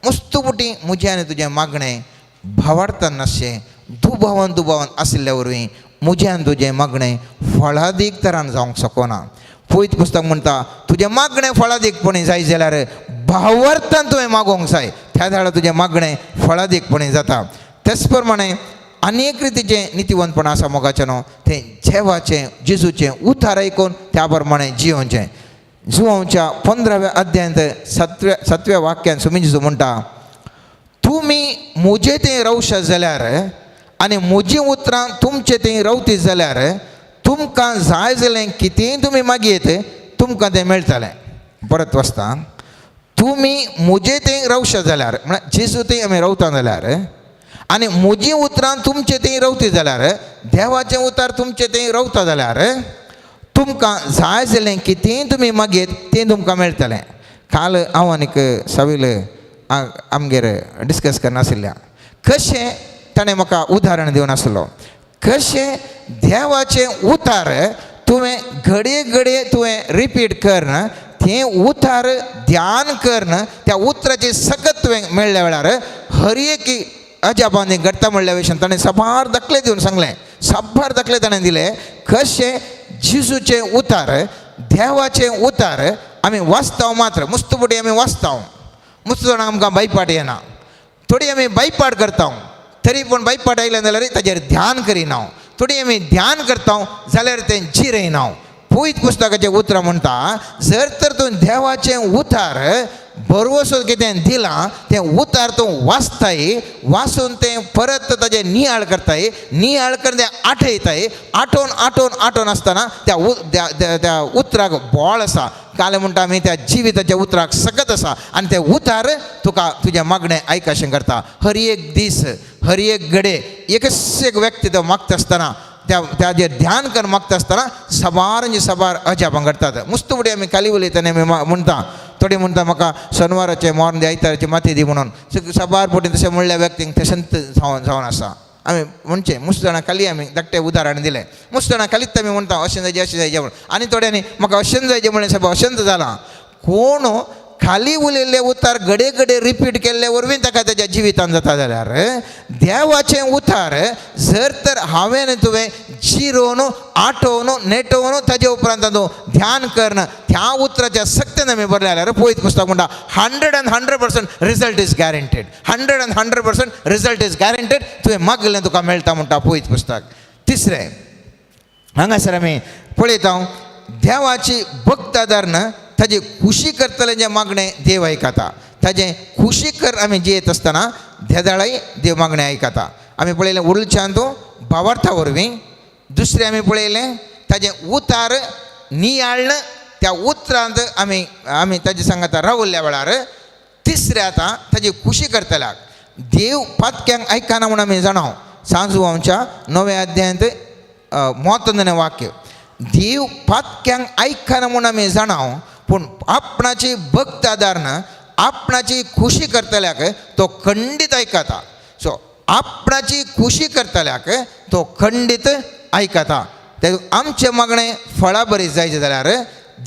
मुस्तुपटी म्हजें आनी तुजें मागणें भावार्थान नासचें दुबावान आशिल्ल्या वरवीं म्हजें आनी तुजें मागणें फळादीक तरान जावंक शकना. पवित्र पुस्तक म्हणटा तुजें मागणें फळादीकपणी जाय जाल्यार भावार्थान तुवें मागोंक जाय, त्या वेळार तुजें मागणें फळादीकपणी जाता. त्याच प्रमाणे अनेक रितीचें नितीवंतपण आसा मोगाचें न्हू, तें जेवाचें जेजूचें उतार आयकून त्या प्रमाणे जियोवचें. जुवांच्या 15व्या अध्यायांत 7व्या वाक्यान सुमी जेजू म्हणटा तुमी म्हजे थंय रावशात जाल्यार आनी म्हजीं उतरां तुमचे थंय रावती जाल्यार तुमकां जाय जालें कितेंय तुमी मागयेत तुमकां तें मेळटलें. परत वाचता, तुमी म्हजे थंय रावशात जाल्यार म्हळ्यार जेजू थंय आमी रावता जाल्यार आनी म्हजीं उतरां तुमचे थंय रावती जाल्यार देवाचें उतार तुमचे थंय रावता जाल्यार तुमकां जाय जालें कितेंय तुमी मागयेत तें तुमकां मेळटलें. काल हांव आनीक सावील आमगेर डिस्कस करनाशिल्ल्या कशें ताणें म्हाका उदाहरण दिवन आसलो, कशें देवाचें उतार तुवें घडये घडये तुवें रिपीट करन तें उतार ध्यान करन त्या उतराची सकत तुवें मेळ्ळ्या वेळार हर एक अजापांनी घडटा म्हणल्या विशयान ताणें सबार दाखले दिवन सांगलें, सबार दाखले ताणें दिले कशें जेजूचें उतार देवाचें उतार आमी वाचता मात्र मुस्तपुटी आमी वाचता, मुस्त जाणांक आमकां बायपाट येना, थोडी आमी बायपाट करता तरी पूण बायपाट आयलें जाल्यार ताजेर ध्यान करिना, थोडी आमी ध्यान करता जाल्यार तें जिरयना. पवित्र पुस्तकाचें उतर म्हणटा जर तर तूं देवाचें उतार बरोवसो कितें दिलां तें उतार तूं वाचताय, वाचून तें परत ताजें नियाळ करताय, नियाळ करून तें आठयताय, आठोवन आठोवन आठोवन आसतना त्या उतराक बोळ आसा. काल म्हणटा आमी त्या जिविताच्या उतराक सकत आसा आनी तें उतार तुका तुजें मागणें आयकाशें करता. हर एक दीस हर एक घडये एकच एक व्यक्ती तो मागता आसतना त्याचेर ध्यान करून मागता आसतना सबार सबार अजापां घडटात. मुस्तुबडी आमी खाली उलयतना आमी म्हणटा, थोडी म्हणटा म्हाका शेनवाराचें मोर्न दी आयताराची माती दी म्हणून, सबार पोटी तशें म्हणल्या व्यक्तींक तें संत जावन आसा. आमी म्हणचें मुस्त जाणां खाली आमी धाकटें उदाहरण दिलें, मुस्त जाणां खालीच आमी म्हणटा अशें जायचें म्हणून, आनी थोड्यांनी म्हाका अशें जायचें म्हणलें सब अशेंच जालां. कोण खाली उलयल्ले उतार घडये घडये रिपीट केल्ले वरवीं ताका तेज्या जिवितान जाता जाल्यार देवाचें उतार जर तर हांवें तुवें जिरोवन आठोवन नेटोवन ताजे उपरांत तूं ध्यान करन त्या उतराच्या सक्तीन आमी बरले जाल्यार पवित्र पुस्तक म्हणटा 100% result is guaranteed, 100% result is guaranteed. तुवें मागलें तुका मेळटा म्हणटा पवित्र पुस्तक. तिसरें हांगासर आमी पळयता देवाची भक्त आदारन ताजी खुशी करतले जें मागणें देव आयकता, ताजें खुशी कर आमी जियेत आसतना देदाळाय देव मागणें आयकता. आमी पळयलें उरलच्यांत भावार्था वरवीं. दुसरें आमी पळयलें ताजें उतार नियाळन त्या उतरांत आमी ताजे सांगात रावल्ल्या वेळार. तिसरें आतां ताजी खुशी करतल्याक देव पातक्यांक आयकना म्हूण आमी जाणाव. सांजुवांच्या 9व्या अध्यायांत 31वें वाक्य, देव पातक्यांक आयकना म्हूण आमी जाणाव पूण आपणाची भक्त आदारन आपणाची खुशी करतल्याक तो खंडीत आयकता. सो आपणाची खुशी करतल्याक तो खंडीत आयकता. ते आमचें मागणें फळां बरी जायचें जाल्यार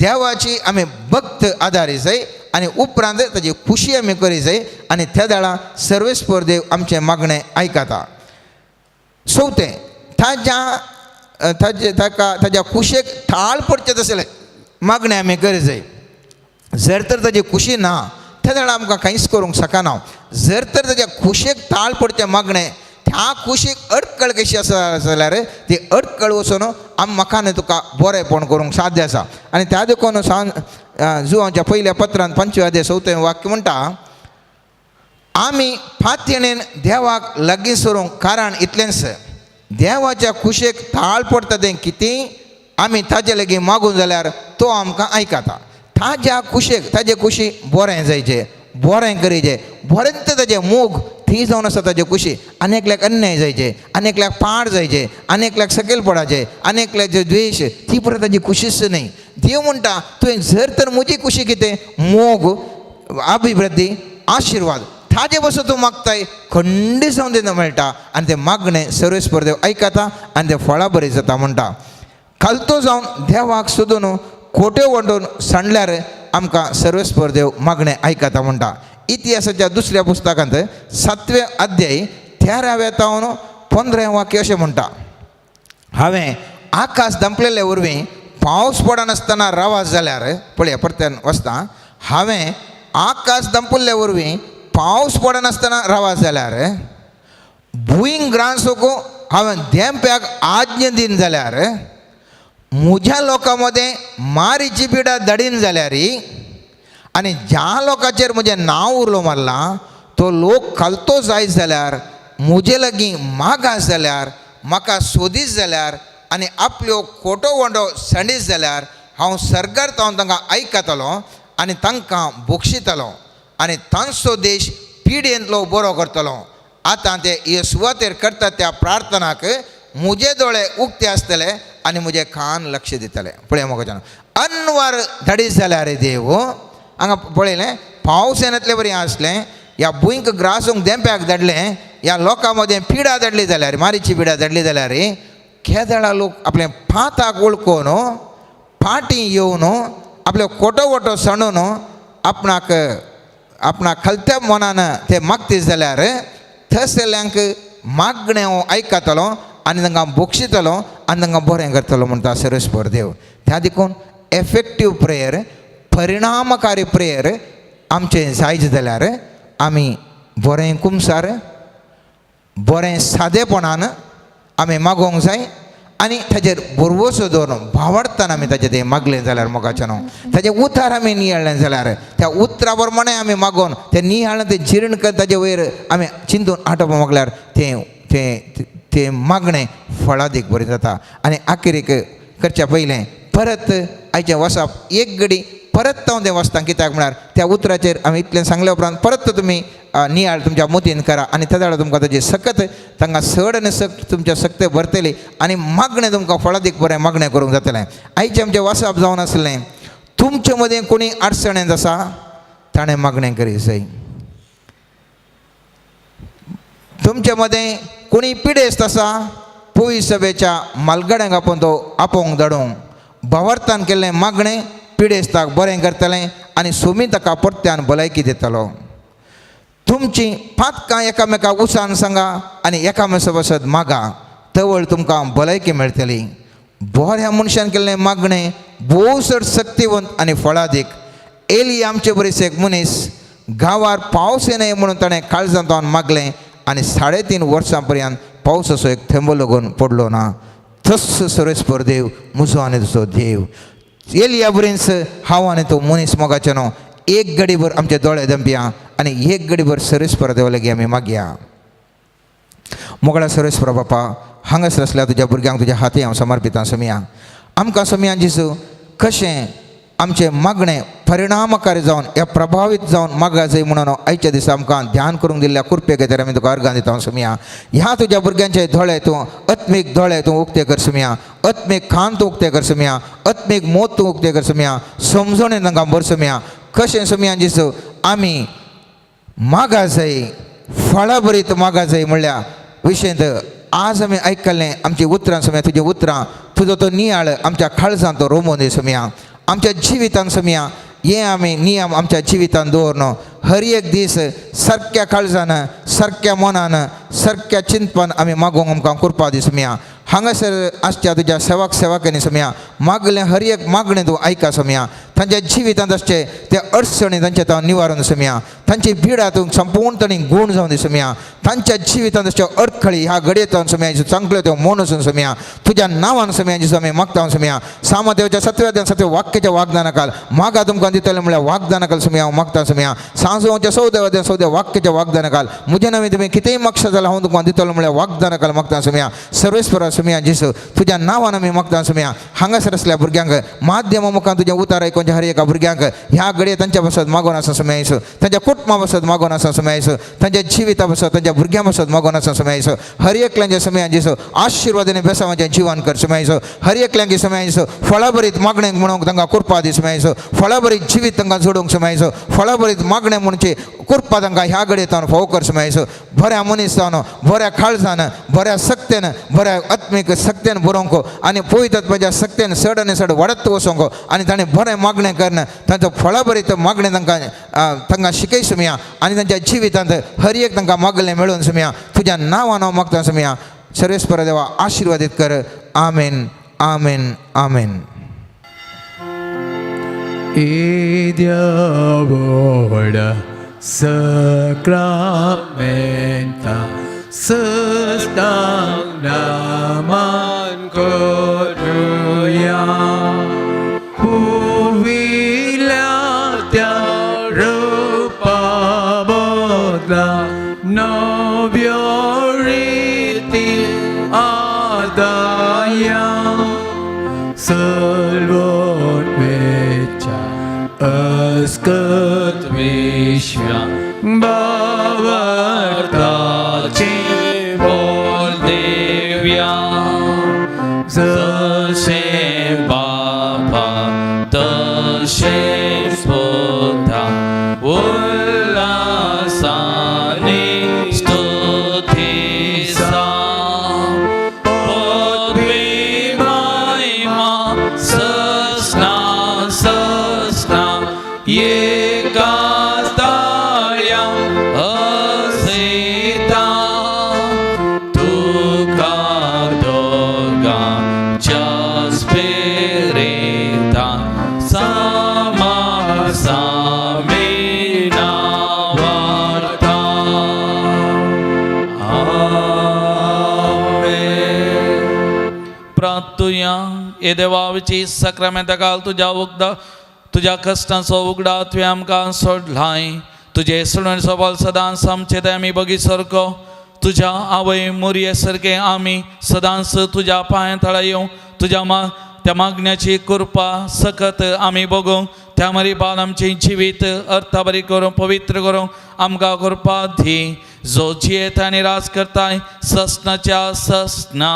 देवाची आमी भक्त आदारी जाय आनी उपरांत ताजी खुशी आमी करी जाय आनी त्या वेळा सर्वेस्पर देव आमचें मागणें आयकता. चवथें ताज्या खुशेक थाळ पडचें तसलें मागणें आमी करी जाय. जर तर ताजी खुशी ना त्या वेळा आमकां कांयच करूंक शकना. जर तर ताज्या खुशेक ताळ पडचें मागणें त्या खुशीक अडकळ कशी आसा जाल्यार ती अडकळ वचून म्हाका न्ही तुका बरेंपण करूंक साध्य आसा. आनी त्या देखून जुवांच्या पयल्या पत्रांत 5वें अध्याय 4वें वाक्य म्हणटा आमी फातयेणेन देवाक लागीं सरूंक कारण इतलेंच देवाच्या खुशेक थाळ पडटा तें कितेंय आमी ताजे लागीं मागूं जाल्यार तो आमकां आयकता. ताज्या खुशेक ताजे खुशी बरें जायचें, बरें करीचें, बरेंत ताजें मोग ती जावन आसा ताजे खुशी. आनेकल्याक अन्याय जायचे, आनेकल्याक पाड जायचे, आनेकल्याक सकयल पडायचे, आनेकल्याक जे द्वेश ती परत ताजी खुशीच न्ही. देव म्हणटा तुवें जर तर म्हजी खुशी कितें मोग अभिवृद्धी आशिर्वाद ताजे बसून तूं मागताय खंडीत जावन तेन्ना मेळटा आनी तें मागणें सर्वेस्पर देव आयकता आनी तें फळां बरीं जाता म्हणटा. खालतो जावन देवाक सोदून खोट्यो वंडून सांडल्यार आमकां सर्वेस्पर देव मागणें आयकता म्हणटा. इतिहासाच्या दुसऱ्या पुस्तकांत 7वें अध्याय 13वें 15वें वाक्य अशें म्हणटा हांवें आकाश दंपलेले वरवीं पावस पडनासतना रवास जाल्यार पळया परत्यान वचता हांवें आकाश दंपल्ले वरवीं पावस पडनासतना रवास जाल्यार भुईंग ग्रासोक हांवें देंप्याक आज्ञा दिन जाल्यार म्हज्या लोकां मदें मारीची पिडा धडीन जाल्यार आनी ज्या लोकांचेर म्हजें नांव उरलो मारलां तो लोक खालतो जायत जाल्यार म्हजे लागीं मागास जाल्यार म्हाका सोदीत जाल्यार आनी आपल्यो खोटो वंडो संडीत जाल्यार हांव सर्गार जावन तांकां आयकतलो आनी तांकां बक्षितलो आनी तांचो देश पिडेंतलो बरो करतलो. आतां ते येसुवातेर करतात त्या प्रार्थनाक म्हजे दोळे उक्ते आसतले आनी म्हजे कान लक्ष दितले. पळय मोगाच्यान अनवर धडीत जाल्यार रे देव हांगा पळयलें पावस येनातलें बरें आसलें ह्या भुंयक ग्रासूंक देंप्याक धाडलें ह्या लोकां मदें पिडा धाडली जाल्यार मारीची पिडा धाडली जाल्यार केदळा लोक आपले फाताक वळखून फाटीं येवन आपलो खोटो वोटो सणून आपणा खलत्या मनान ते मागतीत जाल्यार थंयसल्ल्यांक मागणें हांव आयकतलो आनी तांकां बक्षितलो आनी तांकां बरें करतलो म्हणटा सर्वेस्पर देव. त्या देखून एफेक्टीव प्रेयर परिणामकारी प्रेयर आमचें जायत जाल्यार आमी बरें कुमसार बरें सादेपणान आमी मागोवंक जाय आनी ताजेर भरवोसो दवरून भावार्थान आमी ताजें तें मागलें जाल्यार मोगाच्यान ताजें उतर आमी नियाळ्ळें जाल्यार त्या उतरा प्रमाणे आमी मागोवन तें नियाळ्ळें तें जीर्ण कर ताजे वयर आमी चिंतून आटोवपाक मागल्यार तें तें तें मागणें फळादीक बरें जाता. आनी आखिरीक करच्या पयलें परत आयचें वचप एक घडी परत हांव तें वचतां कित्याक म्हळ्यार त्या उतराचेर आमी इतलें सांगल्या उपरांत परत तुमी नियाळ तुमच्या मतीन करा आनी त्या वेळार तुमकां ताजी सकत तांकां चड आनी सक्त तुमच्या सक्ते भरतली आनी मागणें तुमकां फळादीक बरें मागणें करूंक जातलें. आयचें आमचें वचप जावन आसलें तुमचे मदें कोणी अडचणेंत आसा ताणें मागणें करी जाय. तुमचे मदें कोणी पिडेस्त आसा पुय सभेच्या मालगड्यांक आपोवंक धाडूंक भावार्थान केल्लें मागणें पिडेस्ताक बरें करतलें आनी सोमी ताका परत्यान भलायकी दितलो. तुमची पातकां एकामेकाक उसान सांगा आनी एकामेका वसत मागा तवळ तुमकां भलायकी मेळटली. बऱ्या मनशान केल्लें मागणें भोव चड शक्तिवंत आनी फळादीक. एली आमचे बरेच एक मनीस गांवार पावस येना म्हणून ताणें काळजांत मागलें आनी 3.5 वर्सां पर्यंत पावस असो एक थेंबो लागून पडलो ना. तस्सो सर्वेस्पर देव म्हजो आनी तुजो देव. एलिया बरेंच हांव आनी तो मनीस मोगाचे न्हू एक घडीभर आमचे दोळे दंपया आनी एक घडीभर सर्वेस्पर देवा लागीं आमी मागया. मोगळा सर्वेस्पर बापा हांगासर आसल्या तुज्या भुरग्यांक तुज्या हाती हांव समर्पितां सोमिया. आमकां सोमिया जेजू कशें आमचें मागणें परिणामकारी जावन ह्या प्रभावीत जावन मागा जाय म्हणून आयच्या दिसा आमकां ध्यान करूंक दिल्ल्या कृपे खातीर आमी तुका अर्गां दिता सोमिया. ह्या तुज्या भुरग्यांचे दोळे तूं आत्मीक दोळे तूं उक्ते कर सोमिया. आत्मीक खान तूं उक्ते कर सोमिया. आत्मीक मोत तूं उक्ते कर सोमिया. समजोणें तांकां भर सोमिया. कशें सोमिया जेजू आमी मागा जाय फळां बरीत मागा जाय म्हणल्या विशयंत आज आमी आयकल्लें आमची उतरां सोमिया तुजी उतरां तुजो तो नियाळ आमच्या काळजांत तो रोमोवन दी सोमिया. आमच्या जिवितान सोमिया हे आमी नियम आमच्या जिवितान दवरनो हर एक दीस सारक्या काळजान सारक्या मनान सारक्या चिंतपान आमी मागोवंक आमकां कृपा दी सोमिया. हांगासर आसच्या तुज्या सेवाक सेवाकिनी सोमिया मागलें हर एक मागणें तूं आयका सोमिया. तांच्या जिवितांत आसचे ते अडचणी तांचे हांव निवारण सोमिया. तांची पिडा तूं संपूर्णपणी गूण जावन दी सोमिया. तांच्या जिवितांत आसच्यो अडखळी ह्या घडयेंत सोमिया चांगल्यो त्यो मोन वचून सोमिया तुज्या नांवान सोमिया जेजू आमी मागता सोमिया. सामदेवाच्या 7 वाक्याच्या वाग्दानाकाल मागा तुमकां दितलें म्हळ्यार वाग्दानाकाल सोमिया हांव मागता सोमिया. सांजोच्या 14 वाक्याच्या वाग्दानाकाल म्हज्या नवी तुमी कितेंय मागशा जाल्यार हांव तुमकां दितलो म्हळ्यार वाग्दानाकाल मागता सोमिया. सर्वेस्परा सोमिया जेजू तुज्या नांवान आमी मागता सोमिया. हांगासर आसल्या भुरग्यांक माध्यमा मुखार तुजें उतार आयकून हर एका भुरग्यांक ह्या घडये तांच्या बसत मागोन आसा सोमिया येसू. तांच्या कुटुंबा बसत मागोन आसा सोमिया येसू. तांच्या जिविता बसत तांच्या भुरग्यां बसत मागोन आसा सोमिया येसू. हर एकल्यांच्या सोमिया जेजू आशिर्वादाने बेसावाचें जिवन कर सोमिया येसू. हर एकल्यांक सोमिया येसू फळां बरीत मागणें म्हणूंक तांकां कृपा दी सोमिया येसू. फळां बरीत जिवीत तांकां जोडूंक सोमिया येसू. फळां बरीत मागणें म्हणचे कृपा तांकां ह्या घडयेंत फावो कर सोमिया येसू. बऱ्या मनीसावन बऱ्या काळजान बऱ्या सक्तेन बऱ्या आत्मीक सक्तेन बरोवंक आनी पळयतात म्हज्या सक्तेन चड आनी चड वाडत वचोंक आनी ताणें बरें मागणें करन तांचो फळां बरीत मागणें तांकां शिकय सोमिया. आनी तांच्या जिवितांत हर एक तांकां मागलें मेळून सोमिया तुज्या नांवान हांव मागता सोमिया. सर्वेस्पर देवा आशिर्वादीत कर. आमेन आमेन आमेन. e Diavola sacramenta sestang naman koruya huwilatya rupa bodla nobioriti adaya salvot mecha askat vishya bhavartachi bol devya Zase Baba Dashe Spota Ullasani Stutisa Podvi Maima Sasna Sasna Yekataya Asita Tukha Durga Jaspirita Sama Samina Varta Amen. प्रार्थूया ये देवाची सक्रमेंट काल तुझ्या उगदा तुझ्या कष्टांचो उगडा तुवें आमकां सोडलाय तुजे सोडून सबल सदांच आमचे ते आमी बगी सारको तुझ्या आवय मोरये सारके आमी सदांच तुझ्या पांय तळा येवं तुझ्या त्या मागण्याची कृपा सकत आमी बगूं त्या मरी बाल आमचे जिवीत अर्था बरी करूं पवित्र करूं आमकां कृपा दी जो जियेता आनी राज करताय ससनाच्या ससना